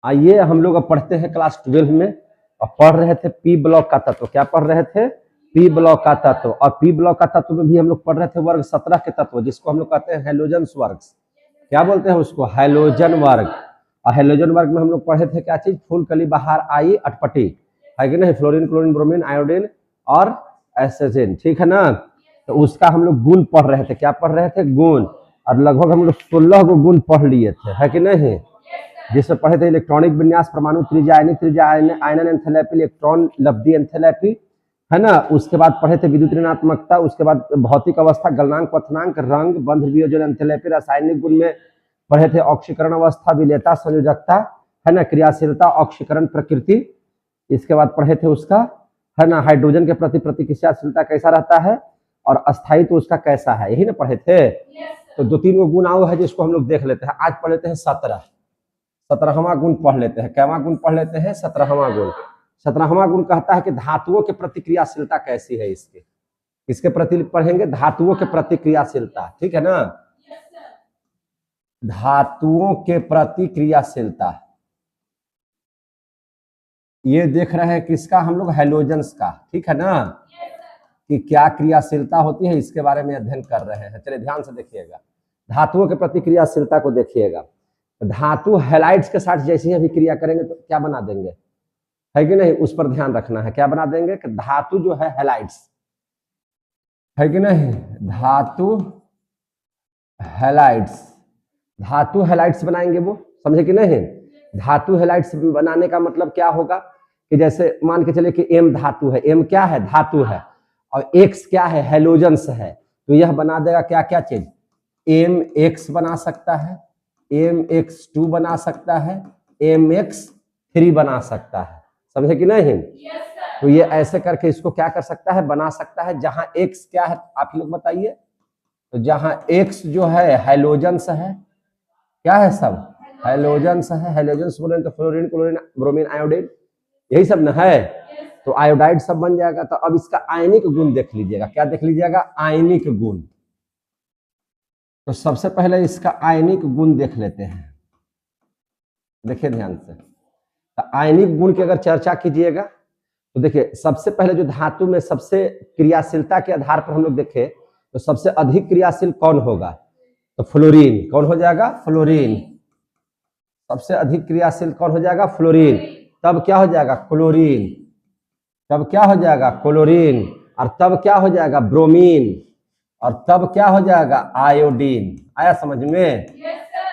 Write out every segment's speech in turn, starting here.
आइए हम लोग अब पढ़ते हैं क्लास 12 में और पढ़ रहे थे पी ब्लॉक का तत्व। क्या पढ़ रहे थे? पी ब्लॉक का तत्व। और पी ब्लॉक का तत्व में भी हम लोग पढ़ रहे थे वर्ग 17 के तत्व, जिसको हम लोग कहते हैं हैलोजन वर्ग। क्या बोलते हैं उसको? हैलोजन वर्ग। और हैलोजन वर्ग में हम लोग पढ़े थे क्या चीज? फूल कली बाहर आई अटपटी, है कि नहीं? फ्लोरीन, क्लोरीन, ब्रोमीन, आयोडीन और एसिड, ठीक है ना? तो उसका हम लोग गुण पढ़ रहे थे। क्या पढ़ रहे थे? गुण। और लगभग हम लोग 16 को गुण पढ़ लिए थे, है कि नहीं? जिसमें पढ़े थे इलेक्ट्रॉनिक विन्यास, परमाणु त्रिज्या, आयनिक त्रिज्या, आयनन एंथैल्पी, इलेक्ट्रॉन लब्धि एंथैल्पी, है ना? उसके बाद पढ़े थे विद्युत ऋणात्मकता, उसके बाद भौतिक अवस्था, गलनांक, क्वथनांक, रंग, बंध वियोजन, एंथैल्पी। रासायनिक गुण में पढ़े थे ऑक्सीकरण अवस्था, विलेयता, संयोजकता, है ना? क्रियाशीलता, ऑक्सीकरण प्रकृति। इसके बाद पढ़े थे उसका, है ना, हाइड्रोजन के प्रति प्रतिक्रियाशीलता कैसा रहता है और अस्थायित्व उसका कैसा है, यही ना पढ़े थे। तो 2-3 गुण आओ है जिसको हम लोग देख लेते हैं। आज पढ़ लेते हैं 17वां गुण पढ़ लेते हैं। कैवा गुण पढ़ लेते हैं? 17वां गुण। 17वां गुण कहता है कि धातुओं की प्रतिक्रियाशीलता कैसी है। इसके प्रति पढ़ेंगे धातुओं के प्रतिक्रियाशीलता, ठीक है ना? धातुओं के प्रतिक्रियाशीलता ये देख रहे हैं किसका? हम लोग हैलोजन्स का, ठीक है ना? कि क्या क्रियाशीलता होती है इसके बारे में अध्ययन कर रहे हैं। चलिए ध्यान से देखिएगा, धातुओं के प्रतिक्रियाशीलता को देखिएगा। धातु हैलाइड्स के साथ जैसे ही अभी क्रिया करेंगे तो क्या बना देंगे, है कि नहीं? उस पर ध्यान रखना है। क्या बना देंगे कि धातु जो है हैलाइड्स, है कि नहीं? धातु हैलाइड्स बनाएंगे वो, समझे कि नहीं? धातु हैलाइड्स बनाने का मतलब क्या होगा कि जैसे मान के चले कि एम धातु है, एम क्या है? धातु है, और एक्स क्या है? हैलोजन्स है। तो यह बना देगा क्या क्या चीज? MX बना सकता है, MX2 बना सकता है, MX3 बना सकता है, समझे कि नहीं? तो ये ऐसे करके इसको क्या कर सकता है? बना सकता है। जहां X क्या है आप लोग बताइए? तो जहां X जो है हैलोजन्स है, क्या है? सब हैलोजन्स है। हैलोजन्स बोले तो फ्लोरीन, क्लोरीन, ब्रोमीन, आयोडीन, यही सब ना है। तो आयोडाइड सब बन जाएगा। तो अब इसका आयनिक गुण देख लीजिएगा। क्या देख लीजिएगा? आयनिक गुण। तो सबसे पहले इसका आयनिक गुण देख लेते हैं। देखिए ध्यान से, तो आयनिक गुण की अगर चर्चा कीजिएगा तो देखिए सबसे पहले जो धातु में सबसे क्रियाशीलता के आधार पर हम लोग देखें तो सबसे अधिक क्रियाशील कौन होगा? तो फ्लोरीन। कौन हो जाएगा? फ्लोरीन। सबसे अधिक क्रियाशील कौन हो जाएगा? फ्लोरीन। तब क्या हो जाएगा? क्लोरीन। तब क्या हो जाएगा? क्लोरीन। और तब क्या हो जाएगा? ब्रोमीन। और तब क्या हो जाएगा? आयोडीन। आया समझ में?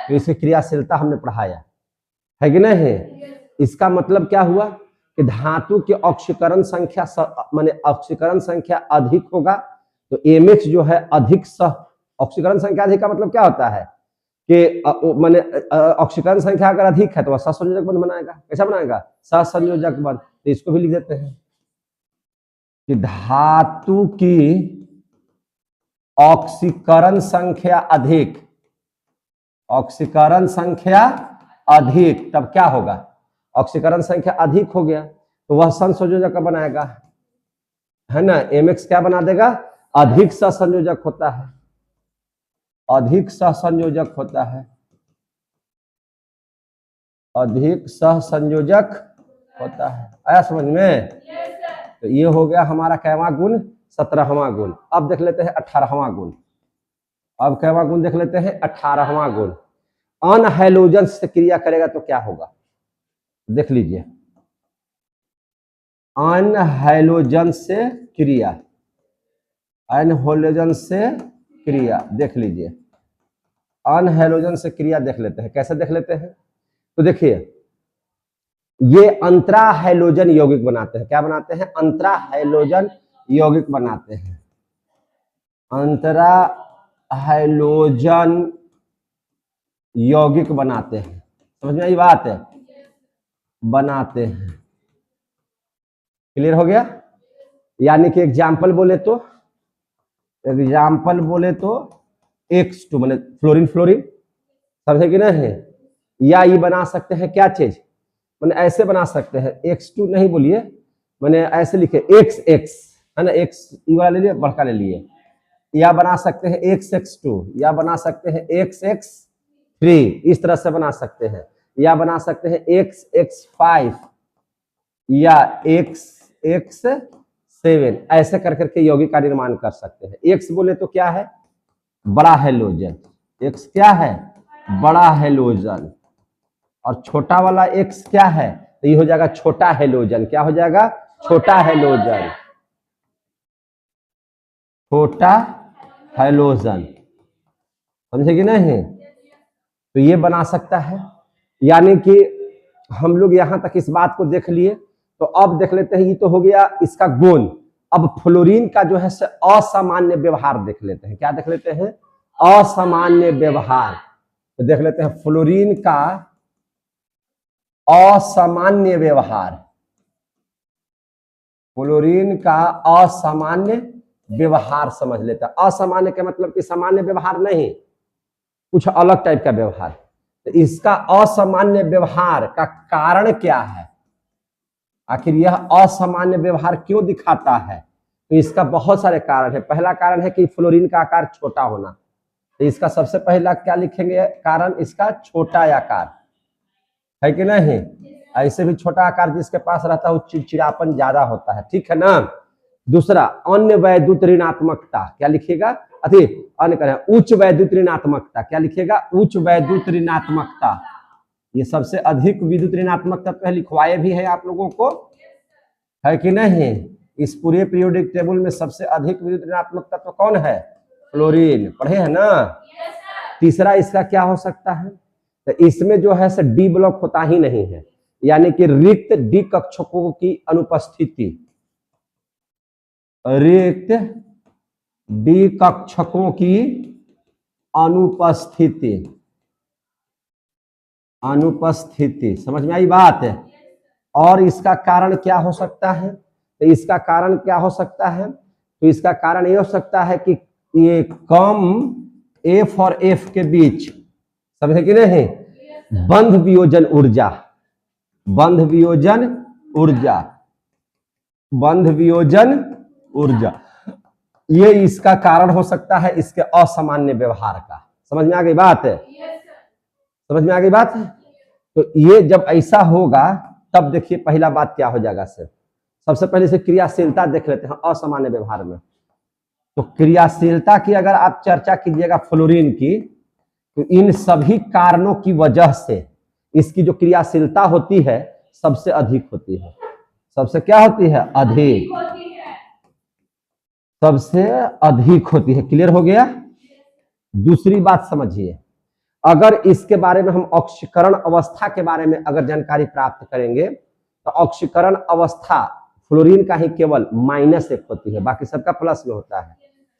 तो इसकी क्रियाशीलता हमने पढ़ाया, है कि नहीं? इसका मतलब क्या हुआ कि धातु की ऑक्सीकरण संख्या माने ऑक्सीकरण संख्या अधिक होगा तो MX जो है अधिक ऑक्सीकरण संख्या अधिक का मतलब क्या होता है कि माने ऑक्सीकरण संख्या अगर अधिक है तो वह सहसंयोजक बंध बनाएगा। कैसा बनाएगा? सहसंयोजक बंध। तो इसको भी लिख देते हैं कि धातु की ऑक्सीकरण संख्या अधिक, ऑक्सीकरण संख्या अधिक, तब क्या होगा? ऑक्सीकरण संख्या अधिक हो गया तो वह संयोजक बनाएगा, है ना? MX क्या बना देगा? अधिक सहसंयोजक होता है, अधिक सहसंयोजक होता है, अधिक सहसंयोजक होता है। आया समझ में? तो ये हो गया हमारा कैवा गुण? 17वां गुण। अब देख लेते हैं 18वां गुण। अब कैवा गुण देख लेते हैं? 18वां गुण। अनहैलोजन से क्रिया करेगा तो क्या होगा? देख लीजिए, अनहैलोजन से क्रिया, अनहैलोजन से क्रिया देख लीजिए। अनहैलोजन से क्रिया देख लेते हैं। कैसे देख लेते हैं? तो देखिए ये अंतराहैलोजन यौगिक बनाते हैं। क्या बनाते हैं? अंतराहैलोजन यौगिक बनाते हैं। अंतराहैलोजन यौगिक बनाते हैं। समझ में आई बात है? बनाते हैं। क्लियर हो गया? यानी कि एग्जाम्पल बोले तो X2 माने फ्लोरीन, फ्लोरीन, समझे कि नहीं? या ये बना सकते हैं क्या चीज? मैंने ऐसे बना सकते हैं, X2 नहीं बोलिए, मैंने ऐसे लिखे XX, है ना? X वाला ले लिए, बड़का ले लिए। या बना सकते हैं XX2, या बना सकते हैं XX3, इस तरह से बना सकते हैं। या बना सकते हैं x5 या x7, ऐसे कर करके यौगिक का निर्माण कर सकते हैं। x बोले तो क्या है, बड़ा हैलोजन, x क्या है, बड़ा हैलोजन, और छोटा वाला x क्या है, तो ये हो जाएगा छोटा हैलोजन। क्या हो जाएगा, छोटा हैलोजन, छोटा हैलोजन, समझे कि नहीं। तो ये बना सकता है, यानी कि हम लोग यहां तक इस बात को देख लिए। तो अब देख लेते हैं, ये तो हो गया इसका गुण। अब फ्लोरीन का जो है असामान्य व्यवहार देख लेते हैं। क्या देख लेते हैं, असामान्य व्यवहार। तो देख लेते हैं फ्लोरीन का असामान्य व्यवहार, फ्लोरीन का असामान्य व्यवहार समझ लेते हैं। असामान्य का मतलब कि सामान्य व्यवहार नहीं, कुछ अलग टाइप का व्यवहार। तो इसका असामान्य व्यवहार का कारण क्या है, आखिर यह असामान्य व्यवहार क्यों दिखाता है। तो इसका बहुत सारे कारण है। पहला कारण है कि फ्लोरीन का आकार छोटा होना। तो इसका सबसे पहला क्या लिखेंगे कारण, इसका छोटा आकार है कि नहीं। ऐसे भी छोटा आकार जिसके पास रहता है वो चिड़चिड़ापन ज्यादा होता है, ठीक है ना। दूसरा, अन्य वैद्युत ऋणात्मकता, क्या लिखिएगा, अन्य करें उच्च वैद्युत ऋणात्मकता। क्या लिखिएगा, उच्च वैद्युत ऋणात्मकता। ये सबसे अधिक विद्युत ऋणात्मक तत्व लिखवाए भी है आप लोगों को, है कि नहीं। इस पूरे पीरियोडिक टेबल में सबसे अधिक विद्युत ऋणात्मक तत्व कौन है, फ्लोरीन, पढ़े है ना। तीसरा इसका क्या हो सकता है, तो इसमें जो है डी ब्लॉक होता ही नहीं है, यानी कि रिक्त डी कक्षकों की अनुपस्थिति, रिक्त डी कक्षकों की अनुपस्थिति, समझ में आई बात है। और इसका कारण क्या हो सकता है, तो इसका कारण क्या हो सकता है, तो इसका कारण ये हो सकता है कि ये कम F और F के बीच, समझे कि नहीं, बंध वियोजन ऊर्जा, बंध वियोजन ऊर्जा, बंध वियोजन ऊर्जा, ये इसका कारण हो सकता है इसके असामान्य व्यवहार का। समझ में आ गई बात है, समझ में आ गई बात है। तो ये जब ऐसा होगा तब देखिए पहला बात क्या हो जाएगा सर, सबसे पहले से क्रियाशीलता देख लेते हैं असामान्य व्यवहार में। तो क्रियाशीलता की अगर आप चर्चा कीजिएगा फ्लोरीन की, तो इन सभी कारणों की वजह से इसकी जो क्रियाशीलता होती है सबसे अधिक होती है। सबसे क्या होती है, अधिक, सबसे अधिक होती है। क्लियर हो गया। दूसरी बात समझिए, अगर इसके बारे में हम ऑक्सीकरण अवस्था के बारे में अगर जानकारी प्राप्त करेंगे तो ऑक्सीकरण अवस्था फ्लोरीन का ही केवल -1 होती है, बाकी सबका प्लस में होता है,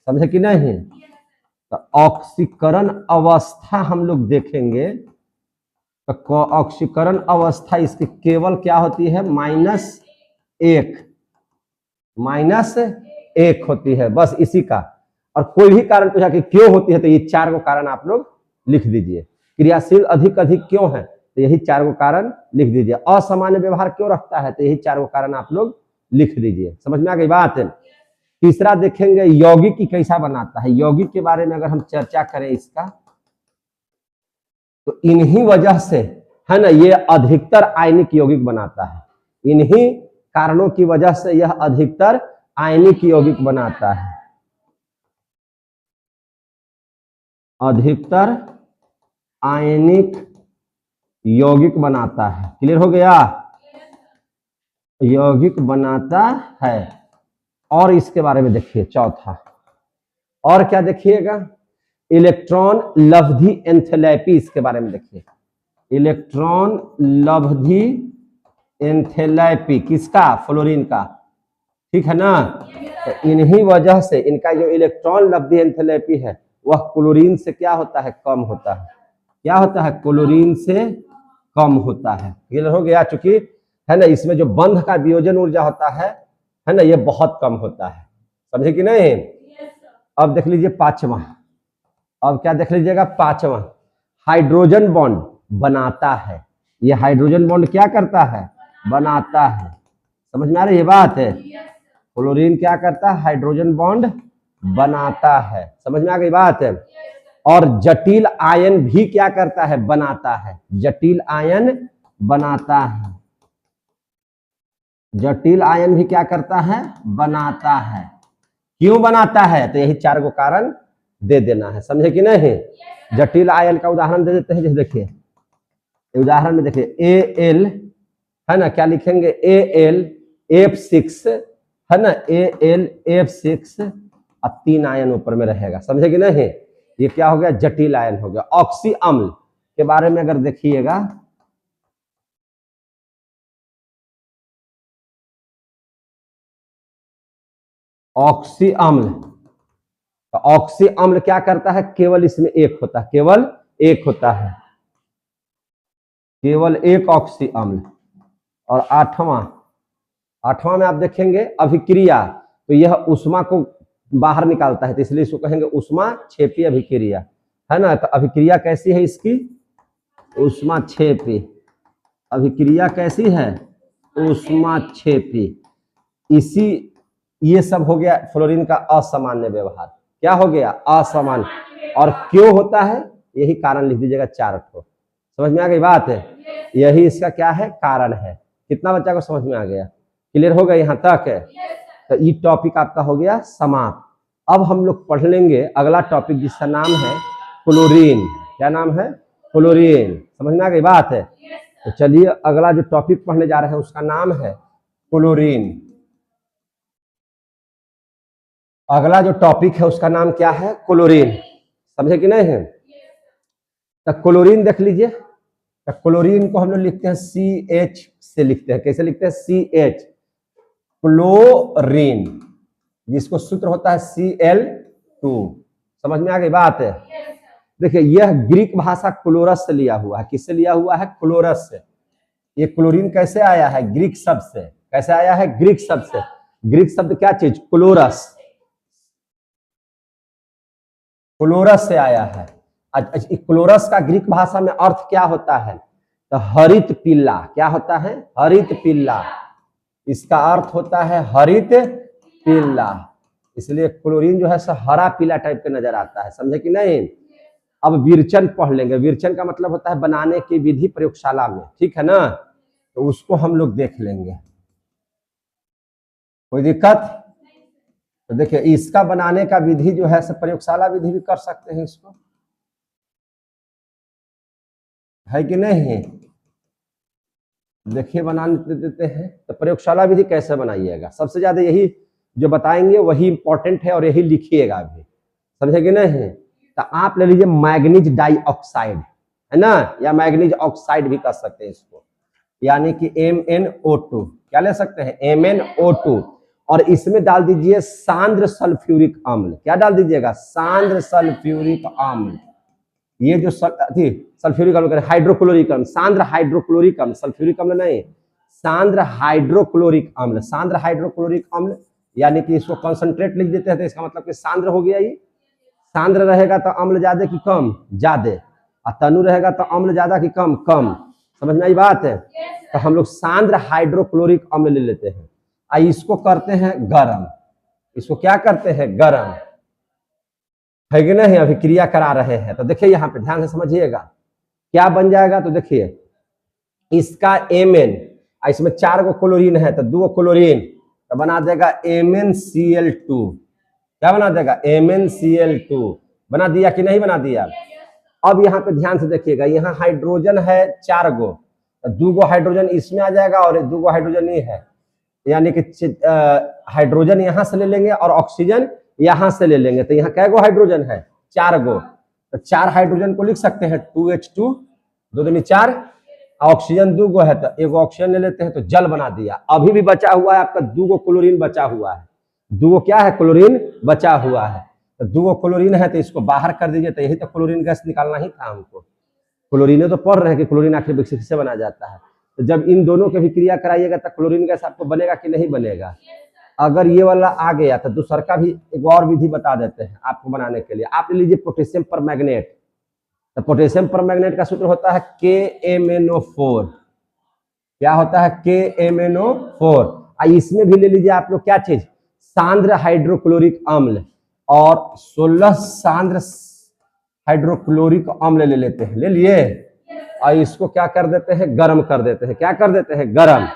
समझे कि नहीं। तो ऑक्सीकरण अवस्था हम लोग देखेंगे तो ऑक्सीकरण अवस्था इसकी केवल क्या होती है, -1 होती है, बस इसी का। और कोई भी कारण पूछा कि क्यों होती है तो ये 4 को कारण आप लोग लिख दीजिए। क्रियाशील अधिक क्यों है, तो यही 4 को कारण लिख दीजिए। असामान्य व्यवहार क्यों रखता है, तो यही 4 को कारण आप लोग लिख दीजिए। समझ में आ गई बात है। तीसरा देखेंगे यौगिक की कैसा बनाता है। यौगिक के बारे में अगर हम चर्चा करें इसका, तो इन्हीं वजह से है ना ये अधिकतर आयनिक यौगिक बनाता है। इन्हीं कारणों की वजह से यह अधिकतर आयनिक यौगिक बनाता है, अधिकतर आयनिक यौगिक बनाता है। क्लियर हो गया, यौगिक बनाता है। और इसके बारे में देखिए चौथा, और क्या देखिएगा, इलेक्ट्रॉन लब्धि एंथैल्पी, इसके बारे में देखिए। इलेक्ट्रॉन लब्धि एंथैल्पी किसका, फ्लोरीन का, ठीक है ना। तो इन्हीं वजह से इनका जो इलेक्ट्रॉन लब्धि एंथैल्पी है वह क्लोरीन से क्या होता है, कम होता है। क्या होता है, क्लोरीन से कम होता है। क्लियर हो गया। चूंकि है ना इसमें जो बंध का वियोजन ऊर्जा होता है ना, ये बहुत कम होता है, समझे कि नहीं। अब देख लीजिए पांचवा, अब क्या देख लीजिएगा, पांचवा हाइड्रोजन बॉन्ड बनाता है। ये हाइड्रोजन बॉन्ड क्या करता है, बनाता है। समझ में आ रही है बात है। फ्लोरीन क्या करता है, हाइड्रोजन बॉन्ड बनाता है। समझ में आ गई बात है। और जटिल आयन भी क्या करता है, बनाता है, जटिल आयन बनाता है, जटिल आयन भी क्या करता है, बनाता है। क्यों बनाता है, तो यही 4 कारण दे देना है, समझे कि नहीं। जटिल आयन का उदाहरण दे देते हैं, जैसे देखिए उदाहरण में देखिए Al है ना, क्या लिखेंगे AlF6 है ना, AlF6 और 3 आयन ऊपर में रहेगा, समझे कि नहीं। ये क्या हो गया, जटिल आयन हो गया। ऑक्सी अम्ल के बारे में अगर देखिएगा, ऑक्सी अम्ल, तो ऑक्सी अम्ल क्या करता है, केवल इसमें एक होता है, केवल एक होता है, केवल एक ऑक्सी अम्ल। और आठवां में आप देखेंगे अभिक्रिया, तो यह उष्मा को बाहर निकालता है, तो इसलिए इसको कहेंगे उष्मा क्षेपी अभिक्रिया, है ना। तो अभिक्रिया कैसी है इसकी, उष्मा क्षेपी। अभिक्रिया कैसी है, उष्मा क्षेपी। इसी ये सब हो गया फ्लोरीन का असामान्य व्यवहार। क्या हो गया, असामान्य। और क्यों होता है, यही कारण लिख दीजिएगा 4 ठो। समझ में आ गई बात है, यही इसका क्या है, कारण है। कितना बच्चा को समझ में आ गया, क्लियर हो गया यहाँ तक है। तो ये टॉपिक आपका हो गया समाप्त। अब हम लोग पढ़ लेंगे अगला टॉपिक जिसका नाम है क्लोरीन। क्या नाम है, क्लोरीन। समझ में आ गई बात है। तो चलिए अगला जो टॉपिक पढ़ने जा रहे हैं उसका नाम है क्लोरीन। अगला जो टॉपिक है उसका नाम क्या है, क्लोरीन। समझे कि नहीं है। तो क्लोरीन देख लीजिए, तो क्लोरीन को हम लोग लिखते हैं CH से लिखते हैं। कैसे लिखते हैं, CH, क्लोरीन, जिसको सूत्र होता है Cl2। समझ में आ गई बात है। देखिए यह ग्रीक भाषा क्लोरस से लिया हुआ है। किससे लिया हुआ है, क्लोरस से। ये क्लोरीन कैसे आया है, ग्रीक शब्द से। कैसे आया है, ग्रीक शब्द से। ग्रीक शब्द क्या चीज, क्लोरस, क्लोरस से आया है। क्लोरस का ग्रीक भाषा में अर्थ क्या होता है, तो हरित पीला। क्या होता है, हरित पीला। इसका अर्थ होता है हरित पीला, इसलिए क्लोरीन जो है सो हरा पीला टाइप के नजर आता है, समझे कि नहीं। अब विरचन पढ़ लेंगे। विरचन का मतलब होता है बनाने की विधि प्रयोगशाला में, ठीक है ना। तो उसको हम लोग देख लेंगे, कोई दिक्कत। तो देखिए इसका बनाने का विधि जो है सो प्रयोगशाला विधि भी कर सकते हैं इसको, है कि नहीं। देखिए बनाने देते हैं। तो प्रयोगशाला विधि कैसे बनाइएगा, सबसे ज्यादा यही जो बताएंगे वही इंपॉर्टेंट है और यही लिखिएगा भी, समझे कि नहीं। तो आप ले लीजिए मैग्नीज डाइऑक्साइड, है ना, या मैग्नीज ऑक्साइड भी कर सकते हैं इसको, यानी कि MnO2। क्या ले सकते हैं, MnO2। और इसमें डाल दीजिए सांद्र सल्फ्यूरिक अम्ल। क्या डाल दीजिएगा, सांद्र सल्फ्यूरिक अम्ल। ये जो सल्फ्यूरिक अम्ल, हाइड्रोक्लोरिक अम्ल, सांद्र हाइड्रोक्लोरिक अम्ल, सल्फ्यूरिक अम्ल नहीं, सांद्र हाइड्रोक्लोरिक अम्ल। सांद्र हाइड्रोक्लोरिक अम्ल यानी कि इसको कंसंट्रेट लिख देते हैं, तो इसका मतलब कि सांद्र हो गया। ये सांद्र रहेगा तो अम्ल ज्यादा कि कम, ज्यादा। और तनु रहेगा तो अम्ल ज्यादा कि कम, कम। समझ में आई बात है। तो हम लोग सांद्र हाइड्रोक्लोरिक अम्ल ले लेते हैं, इसको करते हैं गरम। इसको क्या करते हैं, गरम, है कि नहीं, अभिक्रिया करा रहे हैं। तो देखिए यहाँ पे ध्यान से समझिएगा क्या बन जाएगा। तो देखिए इसका Mn, इसमें 4 गो क्लोरीन है तो 2 गो क्लोरीन, तो बना देगा MnCl2। क्या बना देगा, MnCl2। बना दिया कि नहीं बना दिया। अब यहाँ पे ध्यान से देखिएगा, यहाँ हाइड्रोजन है 4 गो, तो 2 गो हाइड्रोजन इसमें आ जाएगा और 2 गो हाइड्रोजन ये है, यानी कि हाइड्रोजन यहाँ से ले लेंगे और ऑक्सीजन यहाँ से ले लेंगे। तो यहाँ कै गो हाइड्रोजन है, 4 गो। तो 4 हाइड्रोजन को लिख सकते हैं 2H2, 2 दूनी 4, ऑक्सीजन 2 गो है तो 1 ऑक्सीजन ले लेते हैं, तो जल बना दिया। अभी भी बचा हुआ है आपका 2 गो क्लोरीन बचा हुआ है, 2 गो क्या है, क्लोरीन बचा हुआ है। तो 2 गो क्लोरीन है तो इसको बाहर कर दीजिए। तो यही तो क्लोरीन गैस निकालना ही था हमको। क्लोरीन तो पढ़ रहे हैं कि क्लोरीन आखिर विकसित से बना जाता है। तो जब इन दोनों की भी क्रिया कराइएगा तो क्लोरीन गैस आपको बनेगा कि नहीं बनेगा। अगर ये वाला आ गया तो दूसरा का भी एक और विधि बता देते हैं आपको बनाने के लिए। आप ले लीजिए पोटेशियम परमैंगनेट। तो पोटेशियम परमैंगनेट का सूत्र होता है KMnO4। क्या होता है, KMnO4। इसमें भी ले लीजिए आप लोग क्या चीज, सांद्र हाइड्रोक्लोरिक अम्ल और 16 सांद्र हाइड्रोक्लोरिक अम्ल ले लेते हैं, ले लिए, और इसको क्या कर देते हैं, गर्म कर देते हैं। क्या कर देते हैं, गर्म।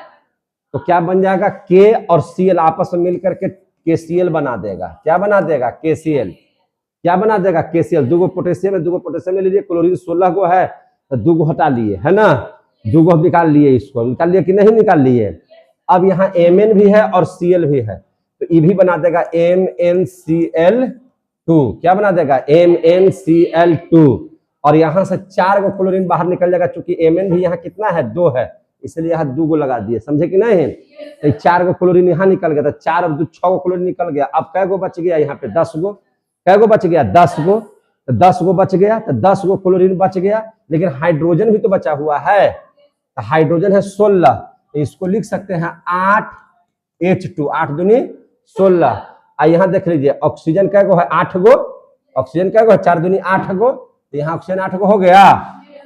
तो क्या बन जाएगा, के और सीएल आपस में मिलकर के केसीएल बना देगा। क्या बना देगा, केसीएल। क्या बना देगा, केसीएल। दो पोटेशियम है, दो पोटेशियम ले लीजिए, क्लोरीन 16 गो है तो 2 गो हटा लिए, है ना, 2 गो निकाल लिए, इसको निकाल लिए कि नहीं निकाल लिए। अब यहाँ Mn भी है और Cl भी है, तो ये भी बना देगा MnCl2। क्या बना देगा, MnCl2। और यहाँ से 4 गो क्लोरीन बाहर निकल जाएगा, चूंकि Mn भी यहाँ कितना है, 2 है, इसलिए यहाँ 2 गो लगा दिए, समझे कि नहीं। तो 4 गो क्लोरीन यहाँ निकल गया, तो 4 और 2 6 गो क्लोरीन निकल गया। अब कै गो बच गया, यहाँ पे 10 गो। कै गो बच गया, 10 गो। तो 10 गो बच गया, तो 10 गो क्लोरीन बच गया, लेकिन हाइड्रोजन भी तो बचा हुआ है। तो हाइड्रोजन है 16, तो इसको लिख सकते हैं 8H2, 8 दूनी 16। यहाँ देख लीजिए ऑक्सीजन कै गो है, 8 गो। ऑक्सीजन कै गो है, 4 दूनी 8 गो, तो यहाँ ऑक्सीजन 8 गो हो गया।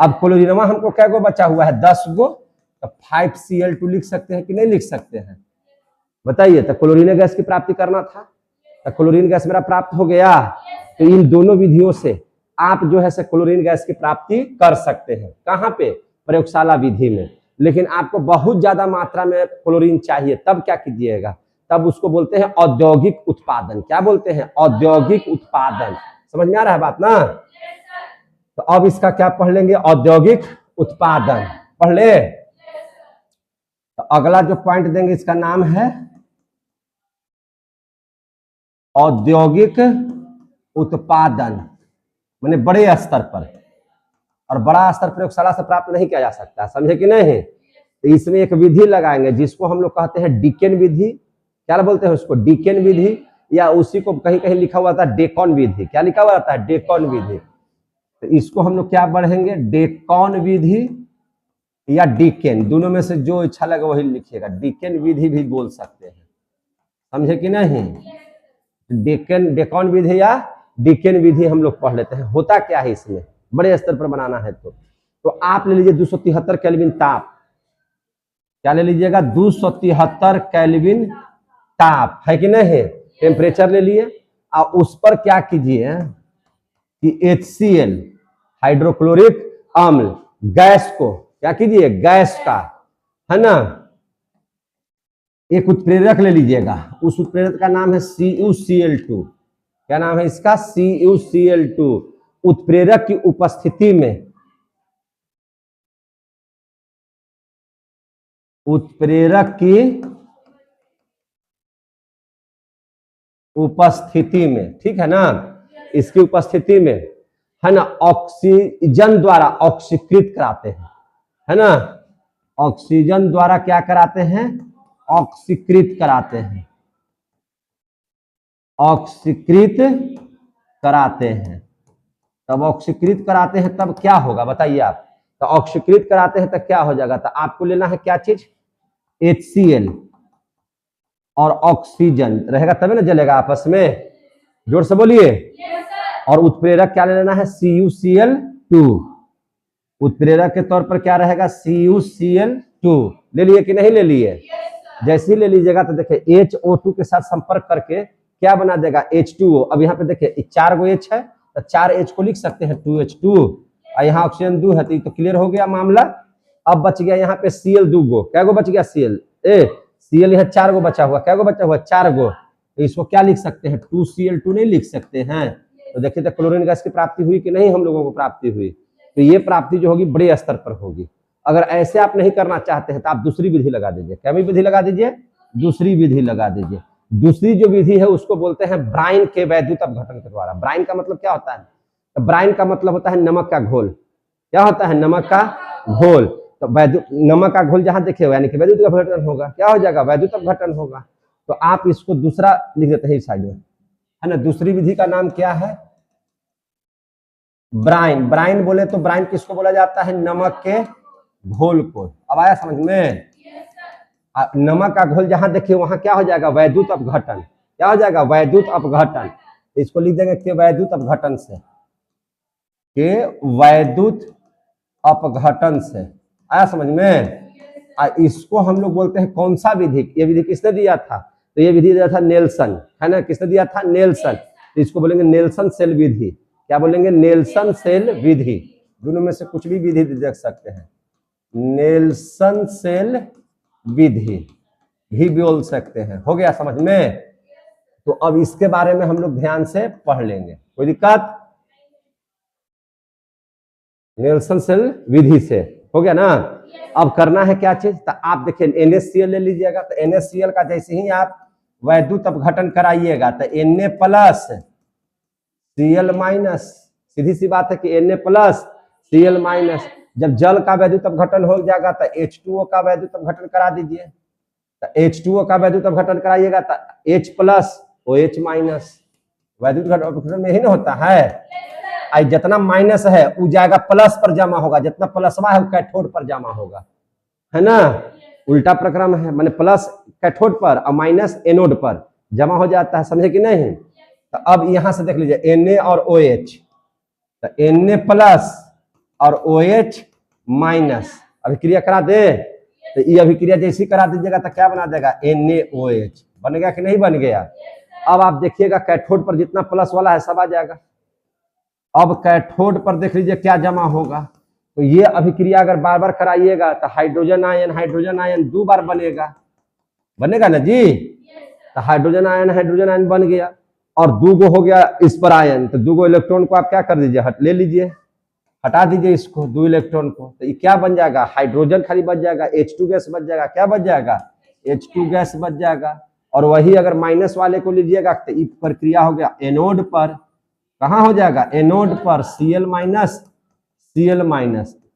अब क्लोरीनमा हमको कै गो बचा हुआ है, 10 गो, तो 5Cl2 लिख सकते हैं कि नहीं लिख सकते हैं, बताइए। तो क्लोरीन गैस की प्राप्ति करना था, तो क्लोरीन गैस मेरा प्राप्त हो गया। तो इन दोनों विधियों से आप जो है से क्लोरीन गैस की प्राप्ति कर सकते हैं। कहाँ पे, प्रयोगशाला विधि में। लेकिन आपको बहुत ज्यादा मात्रा में क्लोरीन चाहिए, तब क्या कीजिएगा, तब उसको बोलते हैं औद्योगिक उत्पादन। क्या बोलते हैं, औद्योगिक उत्पादन। समझ में आ रहा है बात ना। तो अब इसका क्या पढ़ लेंगे, औद्योगिक उत्पादन पढ़ ले। तो अगला जो पॉइंट देंगे इसका नाम है औद्योगिक उत्पादन, माने बड़े स्तर पर। और बड़ा स्तर प्रयोगशाला से प्राप्त नहीं किया जा सकता, समझे कि नहीं। तो इसमें एक विधि लगाएंगे जिसको हम लोग कहते हैं डिकेन विधि। क्या बोलते हैं उसको, डिकेन विधि, या उसी को कहीं कहीं लिखा हुआ था डेकॉन विधि। क्या लिखा हुआ था, डेकॉन विधि। तो इसको हम लोग क्या पढ़ेंगे, डेकॉन विधि या डिकेन, दोनों में से जो अच्छा लगे वही लिखिएगा। डिकेन विधि भी बोल सकते हैं, समझे कि नहीं। डेकॉन विधि या डिकेन विधि हम लोग पढ़ लेते हैं। होता क्या है इसमें, बड़े स्तर पर बनाना है तो आप ले लीजिए 273 केल्विन ताप। क्या ले लीजिएगा, 273 केल्विन ताप, है कि नहीं, टेम्परेचर ले लिए। और उस पर क्या कीजिए कि HCl हाइड्रोक्लोरिक अम्ल गैस को क्या कीजिए, गैस का, है ना, एक उत्प्रेरक ले लीजिएगा। उस उत्प्रेरक का नाम है CuCl2। क्या नाम है इसका, CuCl2। उत्प्रेरक की उपस्थिति में, उत्प्रेरक की उपस्थिति में, ठीक है ना, इसकी उपस्थिति में, है ना, ऑक्सीजन द्वारा ऑक्सीकृत कराते हैं, है ना, ऑक्सीजन द्वारा क्या कराते हैं, ऑक्सीकृत कराते हैं, ऑक्सीकृत कराते हैं। तब ऑक्सीकृत कराते हैं तब क्या होगा बताइए आप। तो ऑक्सीकृत कराते हैं तो क्या हो जाएगा, तो आपको लेना है क्या चीज, HCl और ऑक्सीजन रहेगा तभी ना जलेगा आपस में, जोर से बोलिए। और उत्प्रेरक क्या लेना है, CuCl2। उत्प्रेरक के तौर पर क्या रहेगा, CuCl2। ले लिए कि नहीं ले लिए, जैसे ही ले लीजिएगा तो देखिए HO2 के साथ संपर्क करके क्या बना देगा, H2O। अब यहाँ पे देखिए 4 गो H है तो 4 H को लिख सकते हैं 2H2, और यहाँ ऑक्सीजन 2 है तो क्लियर हो गया मामला। अब बच गया यहाँ पे Cl 2 गो, क्या गो बच गया, Cl यहाँ 4 गो बचा हुआ, क्या गो बचा हुआ, 4 गो। तो इसको क्या लिख सकते हैं, 2Cl2 नहीं लिख सकते हैं। तो देखिए तो क्लोरीन गैस की प्राप्ति हुई कि नहीं, हम लोगों को प्राप्ति हुई। तो ये प्राप्ति जो होगी बड़े स्तर पर होगी। अगर ऐसे आप नहीं करना चाहते हैं तो आप दूसरी विधि लगा दीजिए। क्या विधि लगा दीजिए, दूसरी विधि लगा दीजिए। दूसरी जो विधि है उसको बोलते हैं ब्राइन के वैद्युत अपघटन के द्वारा। ब्राइन का मतलब क्या होता है, तो ब्राइन का मतलब होता है नमक का घोल। क्या होता है, नमक का घोल। तो वैद्युत नमक का घोल जहां देखे यानी कि वैद्युत अपघटन होगा, क्या हो जाएगा, वैद्युत अपघटन होगा। तो आप इसको दूसरा लिख देते हैं इस साइड में, है ना। दूसरी विधि का नाम क्या है, ब्राइन। ब्राइन बोले तो ब्राइन किसको बोला जाता है, नमक के घोल को। अब आया समझ में। नमक का घोल जहां देखिए वहां क्या हो जाएगा, वैद्युत अपघटन। क्या हो जाएगा, वैद्युत अपघटन। इसको लिख देंगे के वैद्युत अपघटन से, के वैद्युत अपघटन से। आया समझ में। इसको हम लोग बोलते हैं कौन सा विधि, ये विधि किसने दिया था, तो ये विधि दिया था नेल्सन, है ना, किसने दिया था, नेल्सन। तो इसको बोलेंगे नेल्सन सेल विधि। क्या बोलेंगे? नेल्सन सेल विधि। दोनों में से कुछ भी विधि देख सकते हैं, नेल्सन सेल विधि भी बोल सकते हैं। हो गया समझ में? तो अब इसके बारे में हम लोग ध्यान से पढ़ लेंगे, कोई दिक्कत? नेल्सन सेल विधि से हो गया ना। अब करना है क्या चीज? तो आप देखिए NaCl ले लीजिएगा, तो NaCl का जैसे ही आप वैद्युत अपघटन कराइएगा तो Na प्लस Cl माइनस, सीधी सी बात है कि Na प्लस Cl माइनस। जब जल का वैद्युत अपघटन हो जाएगा तो H2O का वैद्युत अपघटन करा दीजिए, तो H2O का वैद्युत अपघटन कराइएगा तो H प्लस OH माइनस। वैद्युत अपघटन में ही ना होता है, आई जितना माइनस है वो जाएगा प्लस पर जमा होगा, जितना प्लसवा है वो कैथोड पर जमा होगा, है ना। उल्टा प्रक्रम है, माने प्लस कैथोड पर और माइनस एनोड पर जमा हो जाता है, समझे कि नहीं? तो अब यहां से देख लीजिए Na और OH, तो Na प्लस और OH माइनस अभिक्रिया करा दे, तो ये अभिक्रिया जैसी करा दीजिएगा तो क्या बना देगा? NaOH। बन गया कि नहीं बन गया? अब आप देखिएगा कैथोड पर जितना प्लस वाला है सब आ जाएगा। अब कैथोड पर देख लीजिए क्या जमा होगा, तो ये अभिक्रिया अगर बार बार कराइएगा तो हाइड्रोजन आयन 2 बार बनेगा, बनेगा ना जी। तो हाइड्रोजन आयन बन गया और 2 गो हो गया इस पर आयन, तो 2 गो इलेक्ट्रॉन को आप क्या कर दीजिए? ले लीजिए, हटा दीजिए इसको 2 इलेक्ट्रॉन को, तो ये क्या बन जाएगा? हाइड्रोजन खाली बच जाएगा, H2 गैस बच जाएगा। क्या बच जाएगा? H2 गैस बच जाएगा। और वही अगर माइनस वाले को लीजिएगा तो ये प्रक्रिया हो गया एनोड पर, कहाँ हो जाएगा? एनोड पर Cl माइनस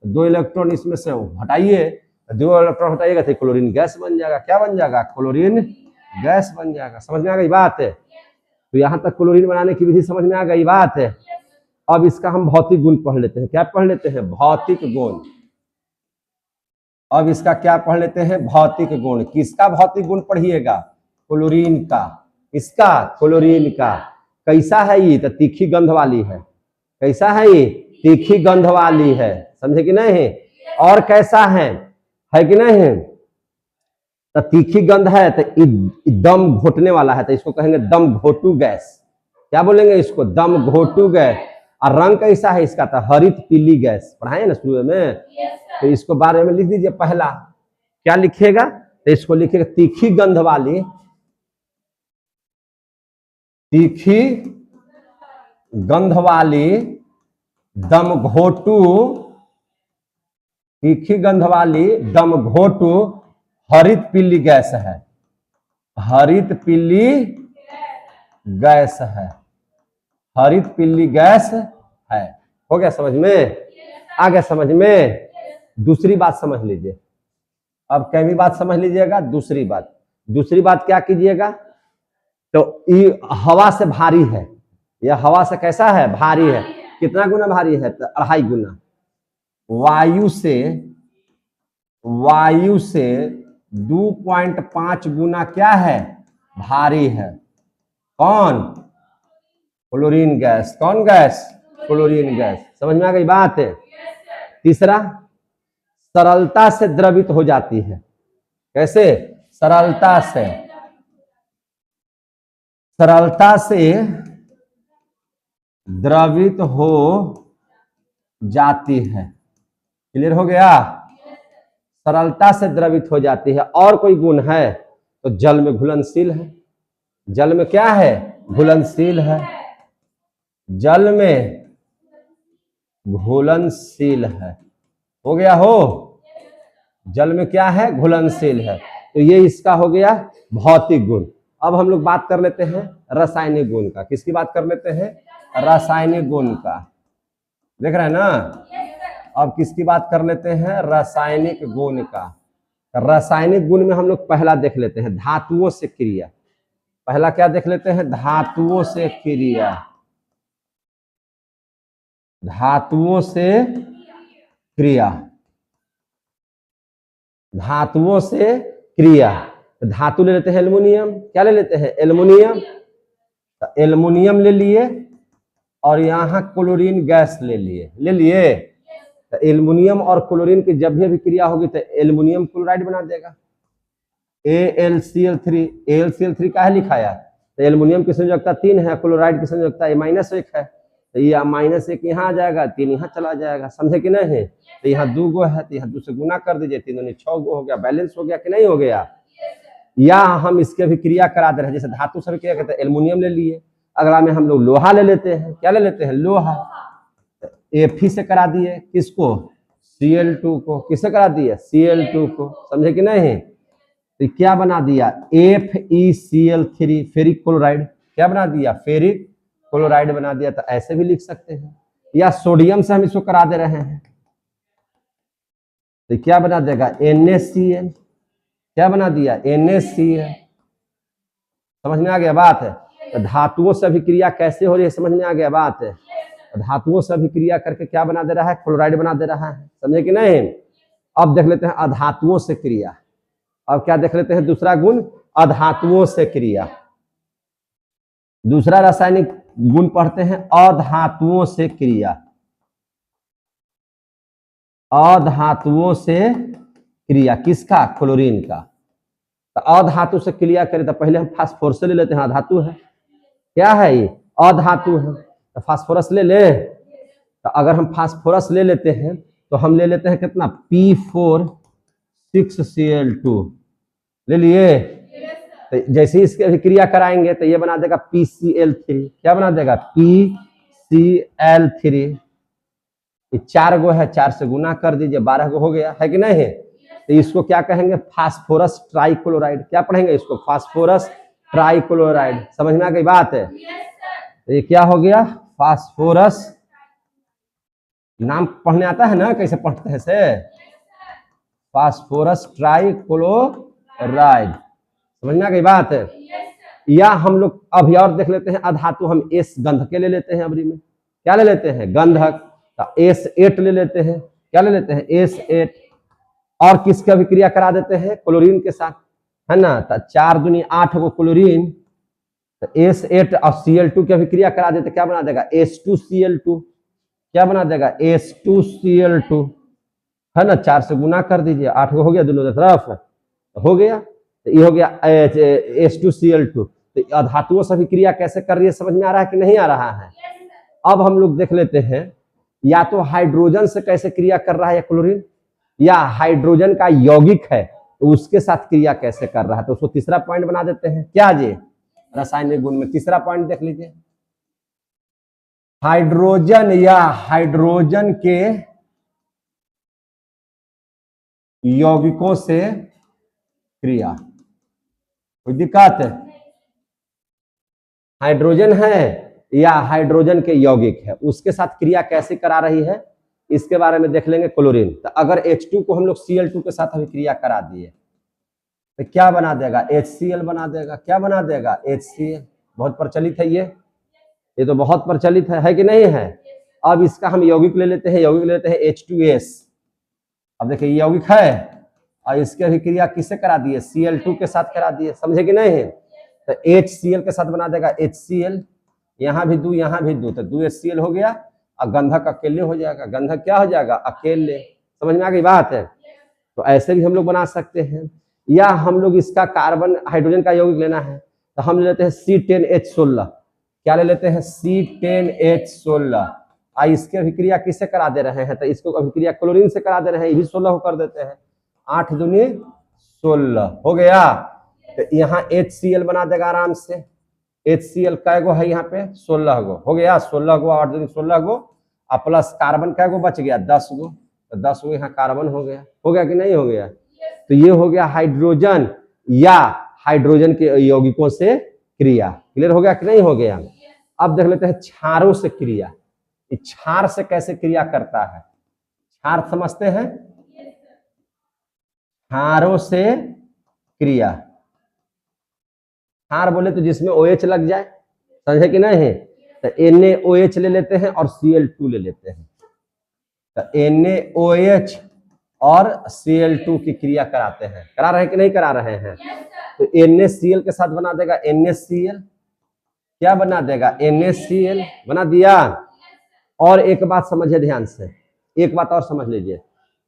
2 इलेक्ट्रॉन इसमें से हटाइए, 2 इलेक्ट्रॉन हटाइएगा तो क्लोरीन गैस बन जाएगा। क्या बन जाएगा? क्लोरीन गैस बन जाएगा। समझ में आ गई बात है? तो यहां तक क्लोरीन बनाने की विधि समझ में आ गई बात है। अब इसका हम भौतिक गुण पढ़ लेते हैं। क्या पढ़ लेते हैं? भौतिक गुण। अब इसका क्या पढ़ लेते हैं? भौतिक गुण। किसका भौतिक गुण पढ़िएगा? क्लोरीन का। किसका? क्लोरीन का। कैसा है ये? तो तीखी गंध वाली है। कैसा है ये? तीखी गंध वाली है, समझे कि नहीं? और कैसा है कि नहीं? तो तीखी गंध है तो दम घोटने वाला है, तो इसको कहेंगे दम घोटू गैस। क्या बोलेंगे इसको? दम घोटू गैस। और रंग कैसा है इसका? तो हरित पीली गैस, पढ़ाए ना शुरू में। तो इसको बारे में लिख दीजिए। पहला क्या लिखिएगा? तो इसको लिखिएगा तीखी गंध वाली, तीखी गंध वाली दम घोटू, तीखी गंध वाली दम घोटू हरित पीली गैस है। हरित पीली गैस है, हरित पीली गैस है। हो गया समझ में? आ गया समझ में? दूसरी बात समझ लीजिए। अब कैवी बात समझ लीजिएगा। दूसरी बात क्या कीजिएगा? तो ये हवा से भारी है, यह हवा से कैसा है? भारी है। कितना गुना भारी है? तो 2.5 गुना। वायु से 2.5 गुना क्या है? भारी है। कौन? Chlorine gas. कौन गैस? Chlorine gas. समझ में आ गई बात है? तीसरा, सरलता से द्रवित हो जाती है। कैसे? सरलता से द्रवित हो जाती है। क्लियर हो गया? सरलता से द्रवित हो जाती है। और कोई गुण है? तो जल में घुलनशील है। जल में क्या है? घुलनशील है। जल में घुलनशील है। हो गया हो? जल में क्या है? घुलनशील है। तो ये इसका हो गया भौतिक गुण। अब हम लोग बात कर लेते हैं रासायनिक गुण का। किसकी बात कर लेते हैं? रासायनिक गुण का। देख रहे हैं ना? अब किसकी बात कर लेते हैं? रासायनिक गुण का। रासायनिक गुण में हम लोग पहला देख लेते हैं धातुओं से क्रिया। पहला क्या देख लेते हैं? धातुओं से क्रिया। धातुओं से क्रिया। धातुओं से क्रिया। धातु ले लेते हैं एल्युमिनियम। क्या ले लेते हैं? एल्युमिनियम। तो एल्युमिनियम ले लिए और यहाँ क्लोरीन गैस ले लिए। तो एल्युमिनियम और क्लोरीन की जब भी अभिक्रिया होगी तो एल्युमिनियम क्लोराइड बना देगा, AlCl3। AlCl3 का है लिखाया? तो एल्युमिनियम की संयोजकता 3 है, क्लोराइड की संयोजकता -1 है। तो ये -1 यहाँ आ जाएगा, 3 यहाँ चला जाएगा, समझे कि नहीं? तो यहाँ 2 गो है तो यहाँ 2 से गुना कर दीजिए, 3 दूनी 6 गो हो गया, बैलेंस हो गया कि नहीं हो गया? या हम इसके भी क्रिया करा दे रहे हैं, जैसे धातु से भी क्रिया करते हैं, एल्युमिनियम ले लिए, अगला में हम लोग लोहा ले लेते हैं। क्या ले लेते हैं? लोहा। Fe से करा दिए, किसको? Cl2 को। किससे करा दिए? Cl2 को, समझे कि नहीं? तो क्या बना दिया? FeCl3, ferric chloride. क्या बना दिया? फेरिक क्लोराइड बना दिया। तो ऐसे भी लिख सकते हैं, या सोडियम से हम इसको करा दे रहे हैं, तो क्या बना देगा? NaCl। क्या बना दिया? NaCl। समझ में आ गया बात है? तो धातुओं से भी क्रिया कैसे हो रही है, समझ में आ गया बात है? धातुओं से भी क्रिया करके क्या बना दे रहा है? क्लोराइड बना दे रहा है, समझे कि नहीं? अब देख लेते हैं अधातुओं से क्रिया। अब क्या देख लेते हैं? दूसरा गुण, अधातुओं से क्रिया। दूसरा रासायनिक गुण पढ़ते हैं, अधातुओं से क्रिया। अधातुओं से क्रिया किसका? क्लोरीन का। तो अधातु से क्रिया करें तो पहले हम फास्फोरस ले लेते हैं, अधातु है। क्या है ये? अधातु है। तो फास्फोरस ले ले। तो अगर हम फास्फोरस ले लेते हैं तो हम ले लेते हैं कितना? P4,6Cl2 ले लिए। तो जैसे इसके भी क्रिया कराएंगे तो ये बना देगा PCl3। क्या बना देगा? PCl3। ये 4 गो है, 4 से गुना कर दीजिए, 12 गो हो गया, है कि नहीं? तो इसको क्या कहेंगे? Phosphorus trichloride. क्या पढ़ेंगे इसको? Phosphorus trichloride. समझ में आ गई बात है? तो ये क्या हो गया? फास्फोरस। नाम पढ़ने आता है ना, कैसे पढ़ते हैं से? Phosphorus trichloride. समझ में आ गई बात है? या हम लोग अभी और देख लेते हैं अधातु, हम एस गंधक ले लेते हैं। अबरी में क्या ले लेते हैं? गंधक। तो S8 ले लेते हैं। क्या ले लेते हैं? S8। और किसका भी क्रिया करा देते हैं? क्लोरीन के साथ, है ना? तो 4 दूनी 8 गो क्लोरीन। तो S8 और Cl2 की भी क्रिया करा देते, क्या बना देगा? H2Cl2। क्या बना देगा? H2Cl2, है ना? 4 से गुना कर दीजिए, 8 गो हो गया दोनों तरफ, हो गया। तो ये हो गया H2Cl2। तो अधातुओं से भी क्रिया कैसे कर रही है, समझ में आ रहा है कि नहीं आ रहा है? अब हम लोग देख लेते हैं, या तो हाइड्रोजन से कैसे क्रिया कर रहा है या क्लोरीन, या हाइड्रोजन का यौगिक है तो उसके साथ क्रिया कैसे कर रहा है। तो उसको तीसरा पॉइंट बना देते हैं। क्या जी? रासायनिक गुण में तीसरा पॉइंट देख लीजिए, हाइड्रोजन या हाइड्रोजन के यौगिकों से क्रिया। कोई दिक्कत है? हाइड्रोजन है या हाइड्रोजन के यौगिक है, उसके साथ क्रिया कैसे करा रही है, इसके बारे में देख लेंगे। क्लोरीन। तो अगर H2 को हम लोग Cl2 के साथ अभी क्रिया करा दिए तो क्या बना देगा? HCl बना देगा। क्या बना देगा? HCl। बहुत प्रचलित है ये तो बहुत प्रचलित है कि नहीं है? अब इसका हम यौगिक ले लेते हैं, यौगिक ले लेते हैं H2S। अब देखिए यौगिक है और इसके भी क्रिया किससे करा दिए? Cl2 के साथ करा दिए, समझे कि नहीं? तो HCl के साथ बना देगा HCl। यहाँ भी 2, यहाँ भी 2, तो 2HCl हो गया। और गंधक अकेले हो जाएगा। गंधक क्या हो जाएगा? अकेले। समझ में आ गई बात है? तो ऐसे भी हम लोग बना सकते हैं। या हम लोग इसका कार्बन हाइड्रोजन का यौगिक लेना है तो हम ले लेते हैं C10H16। क्या ले लेते हैं? C10H16। इसके अभिक्रिया किससे करा दे रहे हैं? तो इसको अभिक्रिया क्लोरीन से करा दे रहे हैं, ये भी 16 को कर देते हैं। 8 दूनी 16 हो गया। तो यहाँ HCl बना देगा आराम से। HCl कै गो है यहाँ पे? 16 गो हो गया। 16 गो 8 दूनी 16 गो और प्लस कार्बन कै गो बच गया? 10 गो। तो 10 गो यहाँ कार्बन हो गया। हो गया कि नहीं हो गया? तो ये हो गया हाइड्रोजन या हाइड्रोजन के यौगिकों से क्रिया। क्लियर हो गया कि नहीं हो गया? अब देख लेते हैं क्षारों से क्रिया। क्षार से कैसे क्रिया करता है? क्षार समझते हैं? क्षारों से क्रिया। क्षार बोले तो जिसमें OH लग जाए, समझे कि नहीं? तो NaOH ले लेते हैं और Cl2 ले लेते हैं। तो NaOH और Cl2 की क्रिया कराते हैं। करा रहे हैं कि नहीं करा रहे हैं? तो NaCl के साथ बना देगा NaCl। क्या बना देगा? NaCl बना दिया। और एक बात समझिए ध्यान से, एक बात और समझ लीजिए,